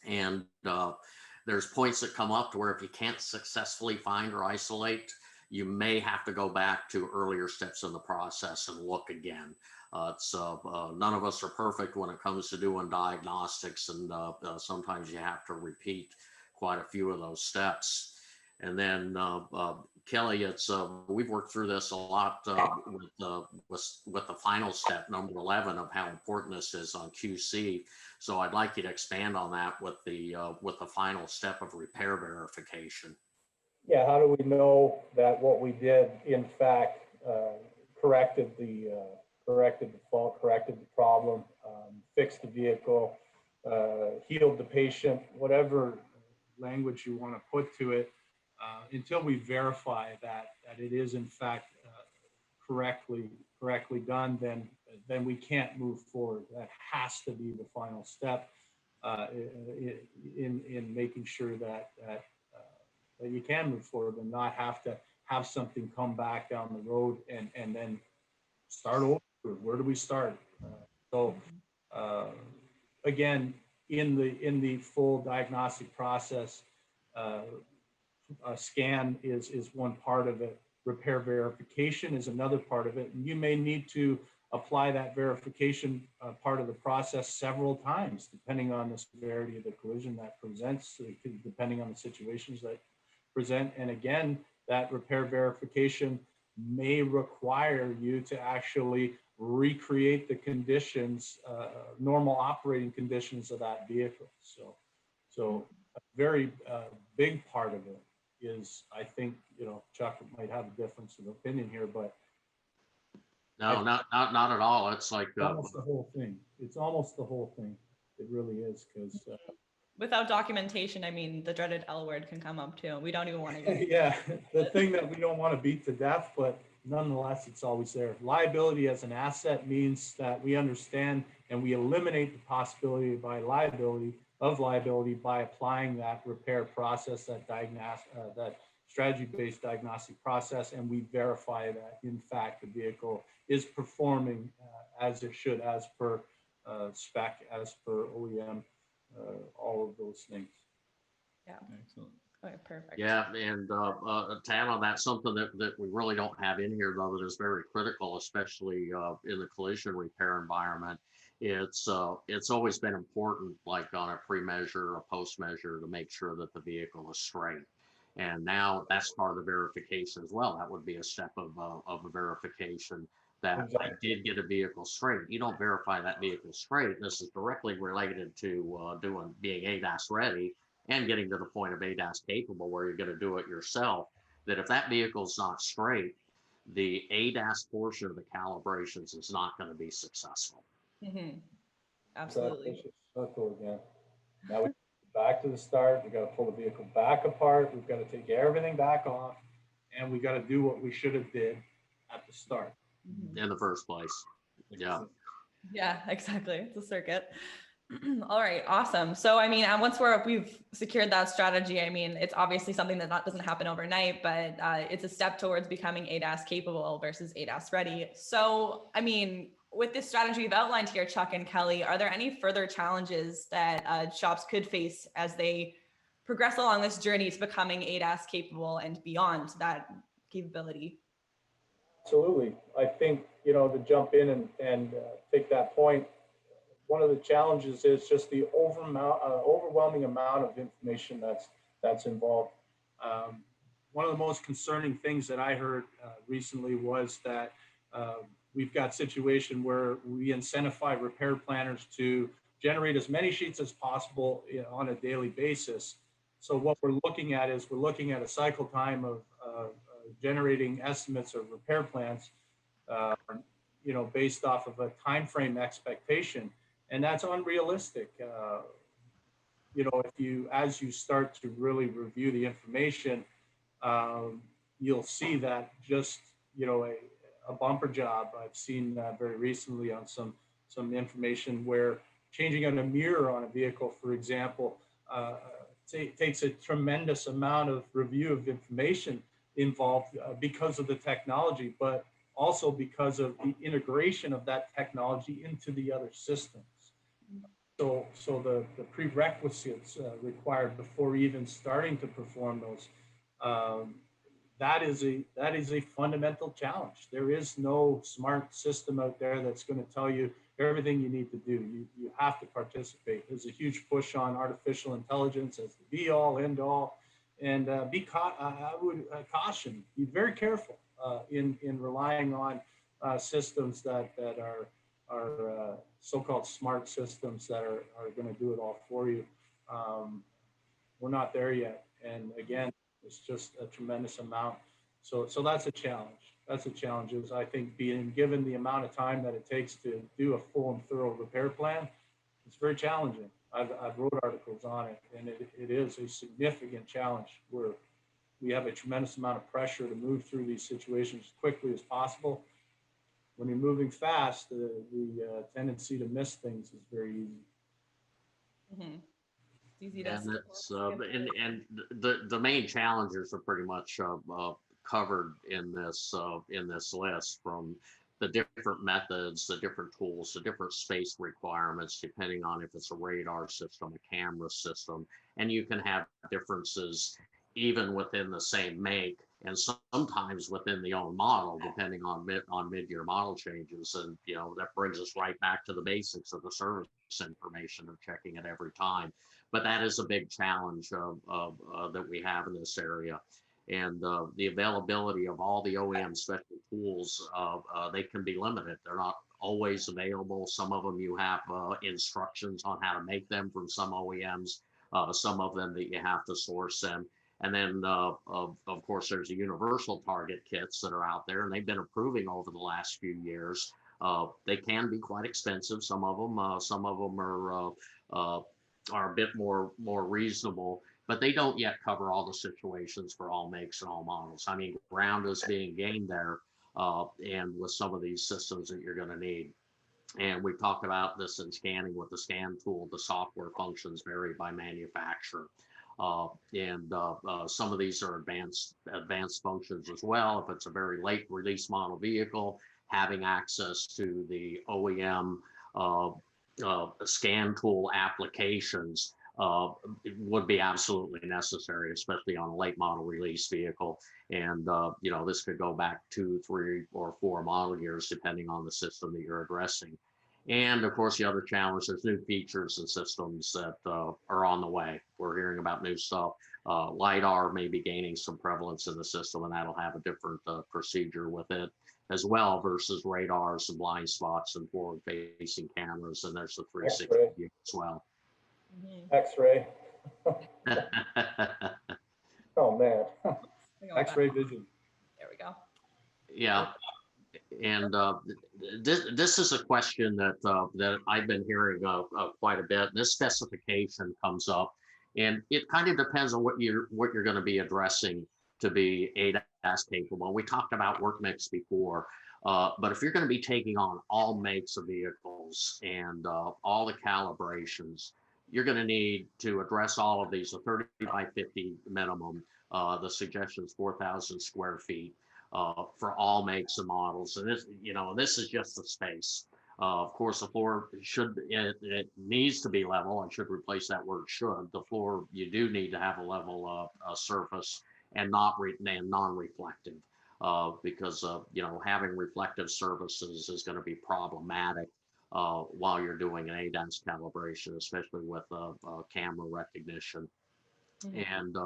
[SPEAKER 3] And there's points that come up to where if you can't successfully find or isolate, you may have to go back to earlier steps in the process and look again. None of us are perfect when it comes to doing diagnostics, and sometimes you have to repeat quite a few of those steps. And then Kelly, we've worked through this a lot with the final step, number 11, of how important this is on QC. So I'd like you to expand on that with the final step of repair verification.
[SPEAKER 5] Yeah, how do we know that what we did, in fact, corrected the fault, corrected the problem, fixed the vehicle, healed the patient, whatever language you want to put to it, until we verify that it is in fact correctly done, then we can't move forward. That has to be the final step in making sure that you can move forward and not have to have something come back down the road and then start over. Where do we start? Again, in the full diagnostic process, a scan is one part of it. Repair verification is another part of it. And you may need to apply that verification part of the process several times, depending on the severity of the collision that presents, depending on the situations that present. And again, that repair verification may require you to actually recreate the conditions, normal operating conditions of that vehicle. So a very big part of it is, I think, Chuck might have a difference of opinion here, but
[SPEAKER 3] no, not at all. It's like
[SPEAKER 4] almost the whole thing. It's almost the whole thing. It really is, because
[SPEAKER 1] without documentation, I mean, the dreaded L word can come up too. We don't even want to get
[SPEAKER 4] yeah, the thing that we don't want to beat to death, but nonetheless, it's always there. Liability as an asset means that we understand and we eliminate the possibility by liability by applying that repair process, that strategy-based diagnostic process, and we verify that, in fact, the vehicle is performing as it should, as per spec, as per OEM, all of those things.
[SPEAKER 1] Yeah.
[SPEAKER 2] Excellent.
[SPEAKER 1] Okay, perfect.
[SPEAKER 3] Yeah, and Tad, on that, something that we really don't have in here, though, that is very critical, especially in the collision repair environment. It's always been important, like on a pre-measure or post-measure, to make sure that the vehicle is straight. And now that's part of the verification as well. That would be a step of a verification that I did get a vehicle straight. You don't verify that vehicle straight. This is directly related to being ADAS ready and getting to the point of ADAS capable, where you're going to do it yourself. That if that vehicle's not straight, the ADAS portion of the calibrations is not going to be successful.
[SPEAKER 1] Mm-hmm. Absolutely.
[SPEAKER 5] Circle again. Now we back to the start. We got to pull the vehicle back apart. We've got to take everything back off,
[SPEAKER 4] And we got to do what we should have did at the start.
[SPEAKER 1] Mm-hmm.
[SPEAKER 3] In the first place. Yeah.
[SPEAKER 1] Yeah, exactly. It's a circuit. All right, awesome. So, I mean, once we've secured that strategy, I mean, it's obviously something that doesn't happen overnight, but it's a step towards becoming ADAS capable versus ADAS ready. So, I mean, with this strategy you've outlined here, Chuck and Kelly, are there any further challenges that shops could face as they progress along this journey to becoming ADAS capable and beyond that capability?
[SPEAKER 5] Absolutely. I think, to jump in and take that point, one of the challenges is just the overwhelming amount of information that's involved. One of the most concerning things that I heard recently was that we've got a situation where we incentivize repair planners to generate as many sheets as possible on a daily basis. So what we're looking at is a cycle time of generating estimates of repair plans, based off of a time frame expectation. And that's unrealistic. As you start to really review the information, you'll see that just, a bumper job. I've seen very recently on some information where changing out a mirror on a vehicle, for example, takes a tremendous amount of review of information involved because of the technology, but also because of the integration of that technology into the other systems.
[SPEAKER 4] So the prerequisites required before even starting to perform those, um, that is a fundamental challenge. There is no smart system out there that's going to tell you everything you need to do. You have to participate. There's a huge push on artificial intelligence as the be all end all, and I would caution, be very careful in relying on systems that are so-called smart systems that are going to do it all for you. Um, we're not there yet, and again, it's just a tremendous amount. So that's a challenge. That's a challenge. Is I think being given the amount of time that it takes to do a full and thorough repair plan, it's very challenging. I've wrote articles on it, and it is a significant challenge where we have a tremendous amount of pressure to move through these situations as quickly as possible. When you're moving fast, the tendency to miss things is very easy.
[SPEAKER 1] Mm-hmm. It's easy to
[SPEAKER 3] And it's and the main challenges are pretty much covered in this list, from the different methods, the different tools, the different space requirements, depending on if it's a radar system, a camera system, and you can have differences even within the same make, and sometimes within the own model, depending on mid-year model changes. And that brings us right back to the basics of the service information of checking it every time. But that is a big challenge that we have in this area. And the availability of all the OEM special tools, they can be limited. They're not always available. Some of them you have instructions on how to make them from some OEMs, some of them that you have to source them. And then, of course, there's the universal target kits that are out there, and they've been improving over the last few years. They can be quite expensive. Some of them are a bit more reasonable, but they don't yet cover all the situations for all makes and all models. I mean, ground is being gained there, and with some of these systems that you're going to need. And we talked about this in scanning with the scan tool. The software functions vary by manufacturer. And some of these are advanced functions as well. If it's a very late release model vehicle, having access to the OEM scan tool applications would be absolutely necessary, especially on a late model release vehicle. And this could go back 2, 3, or 4 model years, depending on the system that you're addressing. And of course, the other challenge, there's new features and systems that are on the way. We're hearing about new stuff. LiDAR may be gaining some prevalence in the system, and that'll have a different procedure with it as well, versus radars and blind spots and forward-facing cameras. And there's the 360 view as well.
[SPEAKER 1] Mm-hmm.
[SPEAKER 5] X-ray. Oh, man.
[SPEAKER 4] X-ray vision.
[SPEAKER 1] There we go.
[SPEAKER 3] Yeah. And this is a question that I've been hearing quite a bit. This specification comes up, and it kind of depends on what you're going to be addressing to be ADAS capable. We talked about work mix before, but if you're going to be taking on all makes of vehicles and all the calibrations, you're going to need to address all of these. A 30 by 50 minimum. The suggestion is 4,000 square feet. For all makes and models, and this is just the space. Of course, the floor it needs to be level. I should replace that word should. The floor, you do need to have a level surface and non-reflective, because having reflective surfaces is going to be problematic while you're doing an ADAS calibration, especially with camera recognition. Mm-hmm. And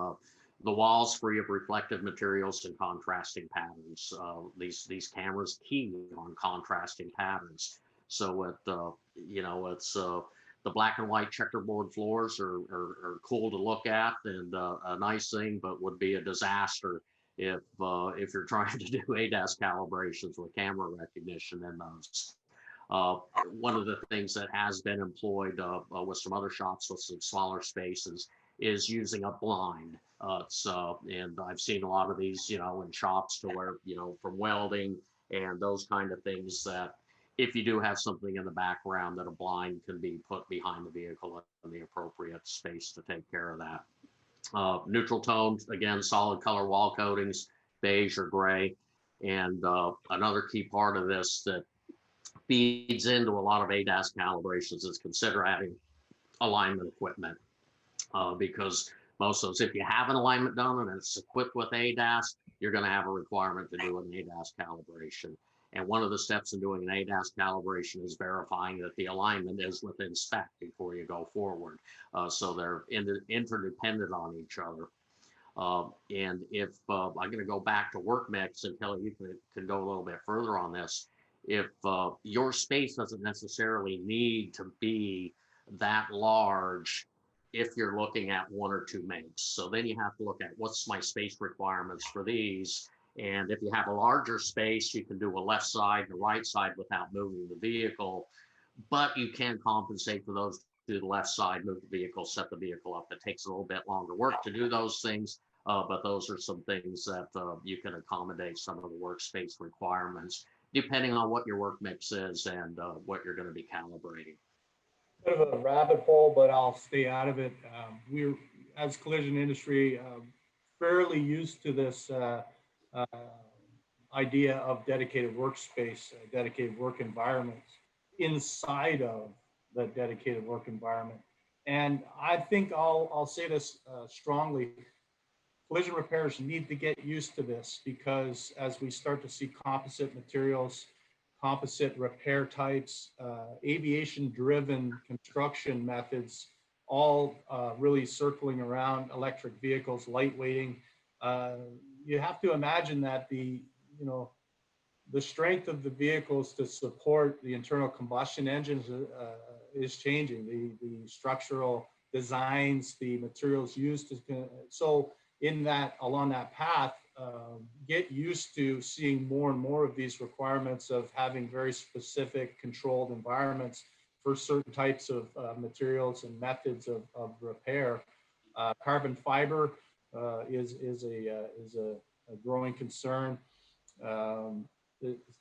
[SPEAKER 3] the walls free of reflective materials and contrasting patterns. These cameras key on contrasting patterns. So it's the black and white checkerboard floors are cool to look at and a nice thing, but would be a disaster if you're trying to do ADAS calibrations with camera recognition in those. One of the things that has been employed with some other shops with some smaller spaces is using a blind. And I've seen a lot of these, in shops to where, from welding and those kind of things, that if you do have something in the background, that a blind can be put behind the vehicle in the appropriate space to take care of that. Neutral tones, again, solid color wall coatings, beige or gray. And another key part of this that feeds into a lot of ADAS calibrations is consider having alignment equipment, because most of those, if you have an alignment done and it's equipped with ADAS, you're going to have a requirement to do an ADAS calibration. And one of the steps in doing an ADAS calibration is verifying that the alignment is within spec before you go forward. So they're interdependent on each other. And if I'm going to go back to work mix, and Kelly, you can go a little bit further on this. If your space doesn't necessarily need to be that large, if you're looking at 1 or 2 MIGs. So then you have to look at what's my space requirements for these. And if you have a larger space, you can do a left side and a right side without moving the vehicle, but you can compensate for those. Do the left side, move the vehicle, set the vehicle up. It takes a little bit longer work to do those things, but those are some things that you can accommodate some of the workspace requirements, depending on what your work mix is and what you're going to be calibrating.
[SPEAKER 4] Bit of a rabbit hole, but I'll stay out of it. We're, as collision industry, fairly used to this idea of dedicated workspace, dedicated work environments inside of the dedicated work environment. And I think I'll say this strongly. Collision repairers need to get used to this, because as we start to see composite materials, composite repair types, aviation-driven construction methods, all really circling around electric vehicles, lightweighting, you have to imagine that the strength of the vehicles to support the internal combustion engines is changing. The structural designs, the materials used. So along that path, get used to seeing more and more of these requirements of having very specific controlled environments for certain types of materials and methods of repair. Carbon fiber is a growing concern.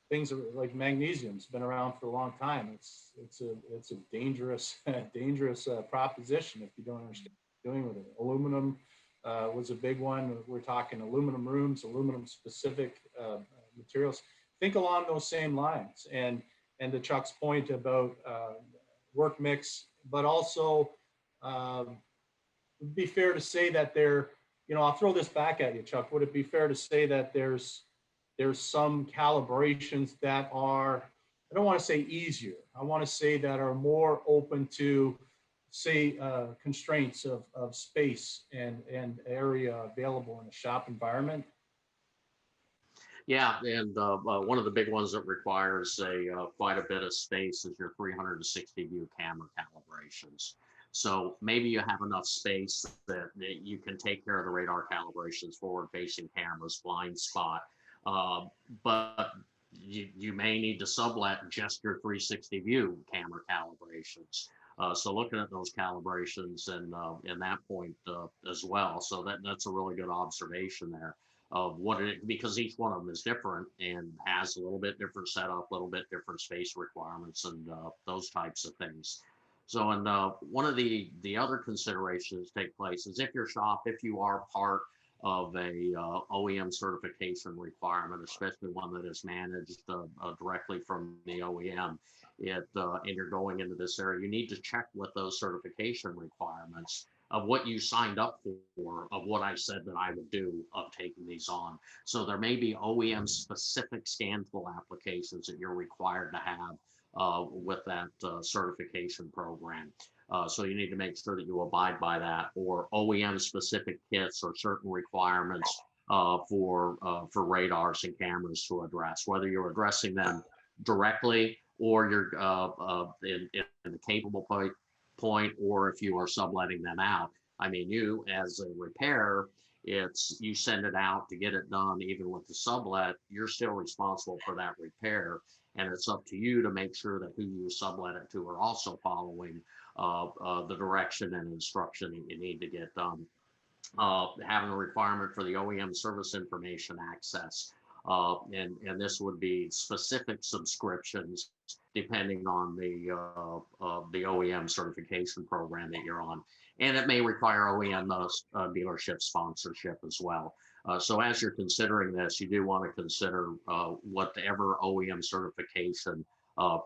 [SPEAKER 4] Things like magnesium's been around for a long time. It's a dangerous proposition if you don't understand what you're doing with it. Aluminum was a big one. We're talking aluminum rooms, aluminum specific materials. Think along those same lines. And to Chuck's point about work mix, but also it'd be fair to say that I'll throw this back at you, Chuck. Would it be fair to say that there's some calibrations that are, I don't want to say easier, I want to say that are more open to, say, constraints of space and area available in a shop environment?
[SPEAKER 3] Yeah, and one of the big ones that requires quite a bit of space is your 360 view camera calibrations. So maybe you have enough space that you can take care of the radar calibrations, forward-facing cameras, blind spot, but you may need to sublet just your 360 view camera calibrations. So looking at those calibrations and in that point as well. So that's a really good observation there of because each one of them is different and has a little bit different setup, a little bit different space requirements and those types of things. So, and one of the other considerations take place is if you are part of a OEM certification requirement, especially one that is managed directly from the OEM, and you're going into this area, you need to check with those certification requirements of what you signed up for, of what I said that I would do of taking these on. So there may be OEM specific scan tool applications that you're required to have with that certification program. So you need to make sure that you abide by that, or OEM specific kits or certain requirements for radars and cameras to address, whether you're addressing them directly or you're in the capable point, or if you are subletting them out. I mean, you as a repairer, you send it out to get it done. Even with the sublet, you're still responsible for that repair. And it's up to you to make sure that who you sublet it to are also following the direction and instruction that you need to get done. Having a requirement for the OEM service information access. And this would be specific subscriptions depending on the OEM certification program that you're on. And it may require OEM dealership sponsorship as well. So as you're considering this, you do want to consider whatever OEM certification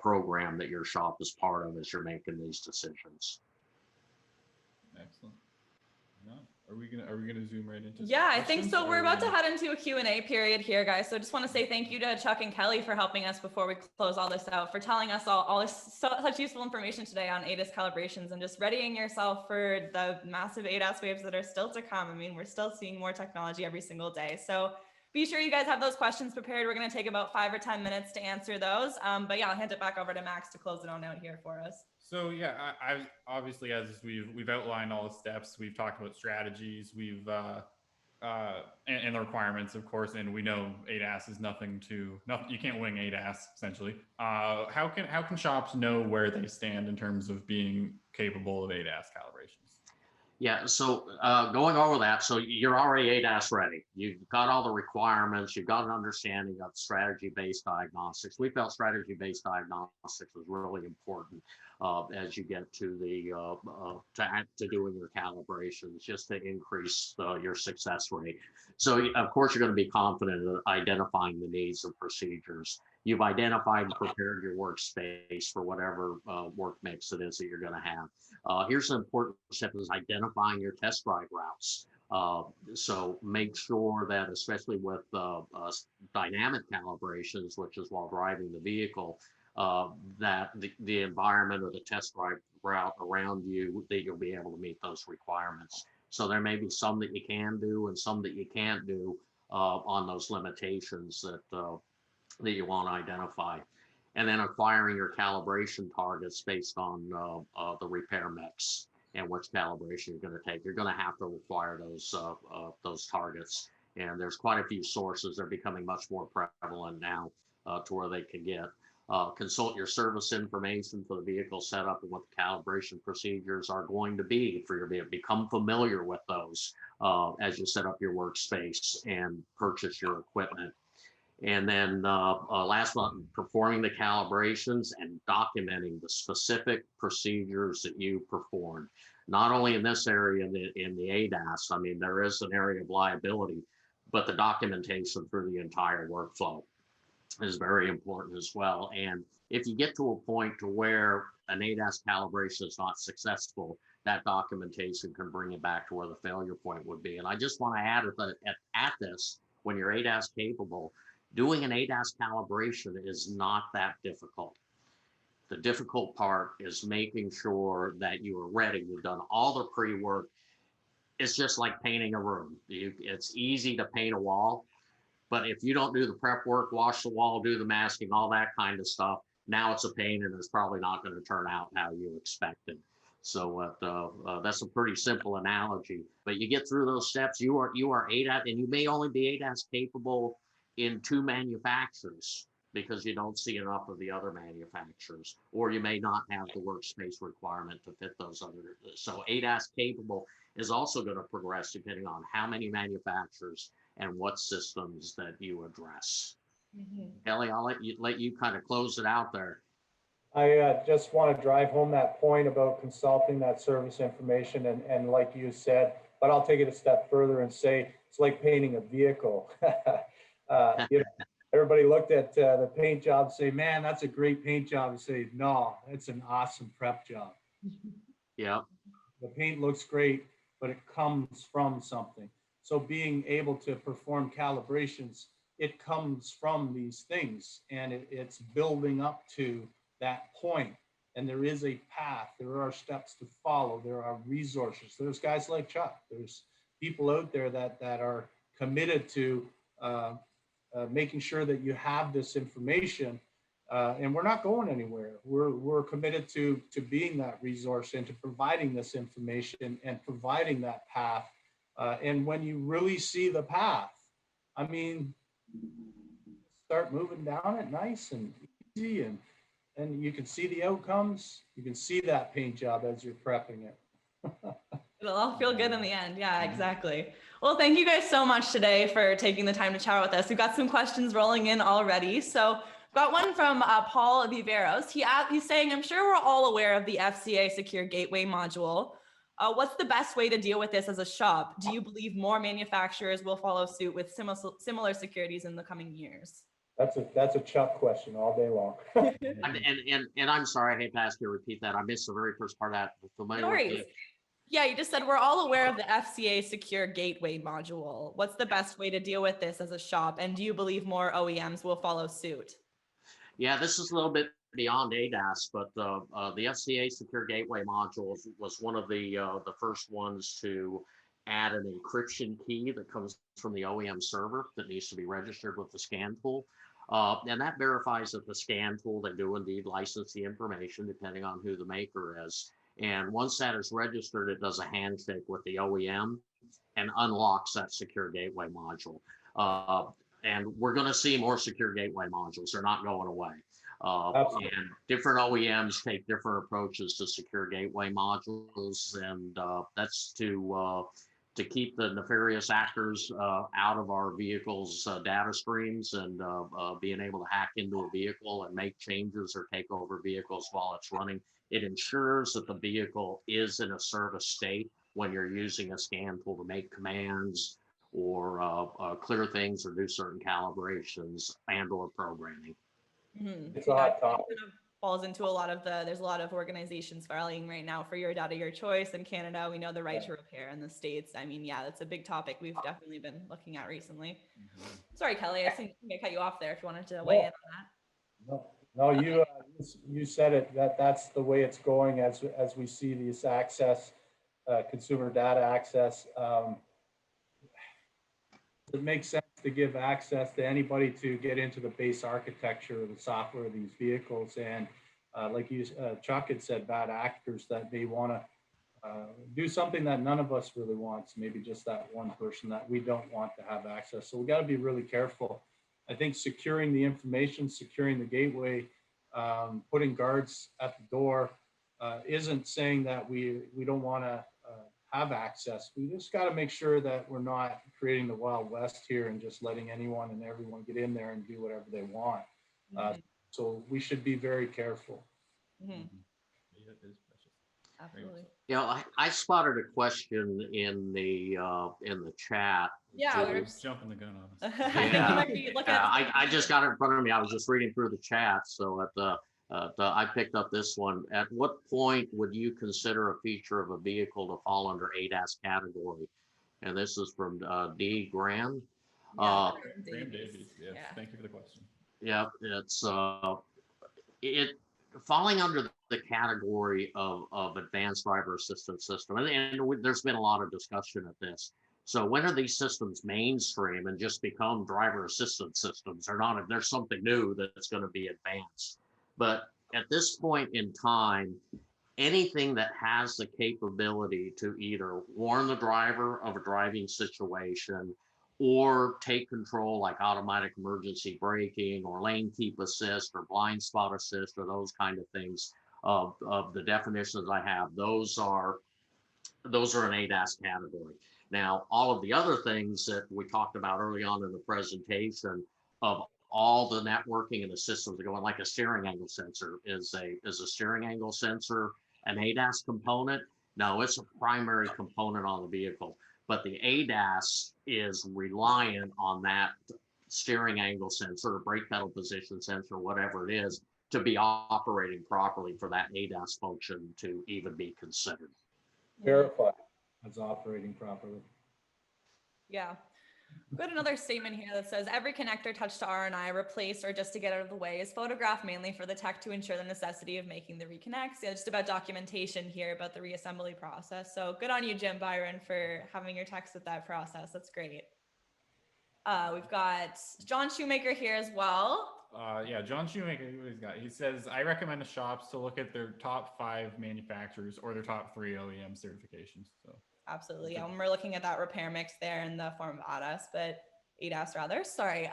[SPEAKER 3] program that your shop is part of as you're making these decisions.
[SPEAKER 2] Excellent. Yeah. Are we gonna zoom right into?
[SPEAKER 1] Yeah, I think so. We're about to
[SPEAKER 2] have.
[SPEAKER 1] head into a Q&A period here, guys. So I just want to say thank you to Chuck and Kelly for helping us before we close all this out, for telling us all this such useful information today on ADAS calibrations and just readying yourself for the massive ADAS waves that are still to come. I mean, we're still seeing more technology every single day. So be sure you guys have those questions prepared. We're going to take about 5 or 10 minutes to answer those. But yeah, I'll hand it back over to Max to close it on out here for us.
[SPEAKER 2] So yeah, I obviously, as we've outlined all the steps, we've talked about strategies, we've and the requirements, of course, and we know ADAS is nothing. You can't wing ADAS essentially. How can shops know where they stand in terms of being capable of ADAS calibrations?
[SPEAKER 3] Yeah, so going over that, so you're already ADAS ready. You've got all the requirements. You've got an understanding of strategy-based diagnostics. We felt strategy-based diagnostics was really important as you get to the to doing your calibrations, just to increase your success rate. So of course you're going to be confident in identifying the needs of procedures. You've identified and prepared your workspace for whatever work mix it is that you're going to have. Here's an important step: is identifying your test drive routes. So make sure that, especially with dynamic calibrations, which is while driving the vehicle, that the environment or the test drive route around you, that you'll be able to meet those requirements. So there may be some that you can do and some that you can't do on those limitations that you want to identify. And then acquiring your calibration targets based on the repair mix and which calibration you're going to take. You're going to have to acquire those targets. And there's quite a few sources. They're becoming much more prevalent now to where they can get. Consult your service information for the vehicle setup and what the calibration procedures are going to be for your vehicle. Become familiar with those as you set up your workspace and purchase your equipment. And then last one, performing the calibrations and documenting the specific procedures that you performed. Not only in this area, in the ADAS, I mean, there is an area of liability, but the documentation through the entire workflow is very important as well. And if you get to a point to where an ADAS calibration is not successful, that documentation can bring you back to where the failure point would be. And I just want to add at this, when you're ADAS capable, doing an ADAS calibration is not that difficult. The difficult part is making sure that you are ready. You've done all the pre-work. It's just like painting a room. It's easy to paint a wall, but if you don't do the prep work, wash the wall, do the masking, all that kind of stuff, now it's a pain and it's probably not going to turn out how you expected. So that's a pretty simple analogy, but you get through those steps, you are ADAS, and you may only be ADAS capable in 2 manufacturers because you don't see enough of the other manufacturers, or you may not have the workspace requirement to fit those other. So ADAS capable is also going to progress depending on how many manufacturers and what systems that you address. Mm-hmm. Kelly, I'll let you kind of close it out there.
[SPEAKER 5] I just want to drive home that point about consulting that service information, and like you said, but I'll take it a step further and say it's like painting a vehicle. Everybody looked at the paint job, say, man, that's a great paint job, and say, no, it's an awesome prep job.
[SPEAKER 3] Yeah.
[SPEAKER 5] The paint looks great, but it comes from something. So being able to perform calibrations, it comes from these things, and it's building up to that point. And there is a path, there are steps to follow, there are resources. There's guys like Chuck, there's people out there that are committed to making sure that you have this information, and we're not going anywhere. We're committed to being that resource and to providing this information and providing that path. And when you really see the path, I mean, start moving down it nice and easy, and you can see the outcomes. You can see that paint job as you're prepping it.
[SPEAKER 1] It'll all feel good in the end. Yeah, exactly. Well, thank you guys so much today for taking the time to chat with us. We've got some questions rolling in already. So I've got one from Paul Viveros. He's saying, I'm sure we're all aware of the FCA Secure Gateway module. What's the best way to deal with this as a shop? Do you believe more manufacturers will follow suit with similar securities in the coming years?
[SPEAKER 5] That's a Chuck question all day long.
[SPEAKER 3] and I'm sorry, I hate to ask you to repeat that. I missed the very first part of that.
[SPEAKER 1] No worries. Yeah, you just said we're all aware of the FCA Secure Gateway module. What's the best way to deal with this as a shop? And do you believe more OEMs will follow suit?
[SPEAKER 3] Yeah, this is a little bit beyond ADAS, but the FCA Secure Gateway module was one of the first ones to add an encryption key that comes from the OEM server that needs to be registered with the scan tool. And that verifies that the scan tool, they do indeed license the information depending on who the maker is. And once that is registered, it does a handshake with the OEM and unlocks that secure gateway module. And we're going to see more secure gateway modules. They're not going away. And different OEMs take different approaches to secure gateway modules, and that's to keep the nefarious actors out of our vehicles' data streams, and being able to hack into a vehicle and make changes or take over vehicles while it's running. It ensures that the vehicle is in a service state when you're using a scan tool to make commands or clear things or do certain calibrations and or programming.
[SPEAKER 1] Mm-hmm.
[SPEAKER 5] It's a hot topic.
[SPEAKER 1] Kind of falls into a lot of there's a lot of organizations filing right now for your data, your choice. In Canada, we know the right to repair. In the States, I mean, yeah, that's a big topic we've definitely been looking at recently. Sorry, Kelly, I think I cut you off there if you wanted to weigh in on that.
[SPEAKER 5] No, you said it, that's the way it's going as we see these access, consumer data access. It makes sense to give access to anybody to get into the base architecture of the software of these vehicles. And like Chuck had said, bad actors that they want to do something that none of us really wants, maybe just that one person that we don't want to have access. So we got to be really careful. I think securing the information, securing the gateway, putting guards at the door isn't saying that we don't want to have access. We just got to make sure that we're not creating the Wild West here and just letting anyone and everyone get in there and do whatever they want. So we should be very careful.
[SPEAKER 1] Absolutely.
[SPEAKER 3] You know, I spotted a question in the chat.
[SPEAKER 1] Yeah,
[SPEAKER 2] we're just jumping the gun on us.
[SPEAKER 3] Yeah. I just got it in front of me. I was just reading through the chat. So I picked up this one. At what point would you consider a feature of a vehicle to fall under ADAS category? And this is from D. Grand.
[SPEAKER 1] Yeah,
[SPEAKER 2] Graham Davies. Yes. Thank you for the question.
[SPEAKER 3] Yeah, it's falling under the category of advanced driver assistance system. And there's been a lot of discussion of this. So when are these systems mainstream and just become driver assistance systems? There's something new that's going to be advanced. But at this point in time, anything that has the capability to either warn the driver of a driving situation or take control, like automatic emergency braking or lane keep assist or blind spot assist or those kind of things of the definitions I have, those are an ADAS category. Now, all of the other things that we talked about early on in the presentation of all the networking and the systems that go on, like a steering angle sensor, is a steering angle sensor an ADAS component? No, it's a primary component on the vehicle, but the ADAS is reliant on that steering angle sensor or brake pedal position sensor, whatever it is, to be operating properly for that ADAS function to even be considered.
[SPEAKER 5] Verify it's operating properly.
[SPEAKER 1] Yeah. We've got another statement here that says every connector touched to R&I, replaced or just to get out of the way, is photographed mainly for the tech to ensure the necessity of making the reconnects. Yeah, just about documentation here about the reassembly process. So good on you, Jim Byron, for having your techs with that process. That's great. We've got John Shoemaker here as well.
[SPEAKER 2] Yeah, John Shoemaker, he says, I recommend the shops to look at their top 5 manufacturers or their top 3 OEM certifications. So
[SPEAKER 1] absolutely. Yeah, when we're looking at that repair mix there in the form of ADAS rather, sorry.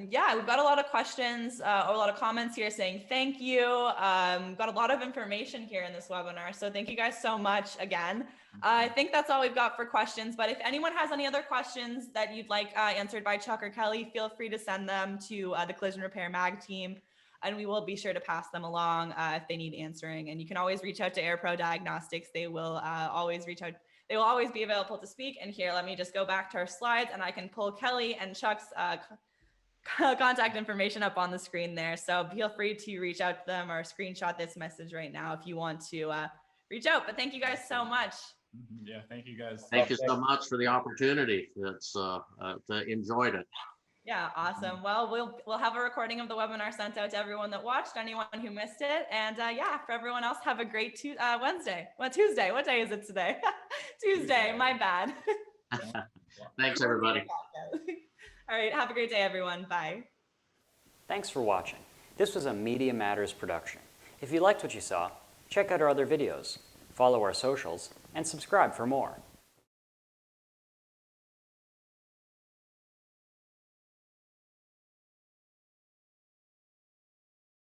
[SPEAKER 1] Yeah, we've got a lot of questions or a lot of comments here saying thank you. Got a lot of information here in this webinar. So thank you guys so much again. I think that's all we've got for questions, but if anyone has any other questions that you'd like answered by Chuck or Kelly, feel free to send them to the Collision Repair Mag team, and we will be sure to pass them along if they need answering. And you can always reach out to AirPro Diagnostics. They will always reach out. They will always be available to speak. And here, let me just go back to our slides and I can pull Kelly and Chuck's contact information up on the screen there. So feel free to reach out to them or screenshot this message right now if you want to reach out. But thank you guys so much.
[SPEAKER 2] Yeah, thank you guys.
[SPEAKER 3] Thank you so much for the opportunity. It's enjoyed it.
[SPEAKER 1] Yeah, awesome. Well, we'll have a recording of the webinar sent out to everyone that watched, anyone who missed it, and yeah, for everyone else, have a great Wednesday. Well, Tuesday. What day is it today? Tuesday. My bad.
[SPEAKER 3] Thanks, everybody.
[SPEAKER 1] All right. Have a great day, everyone. Bye.
[SPEAKER 6] Thanks for watching. This was a Media Matters production. If you liked what you saw, check out our other videos, follow our socials, and subscribe for more.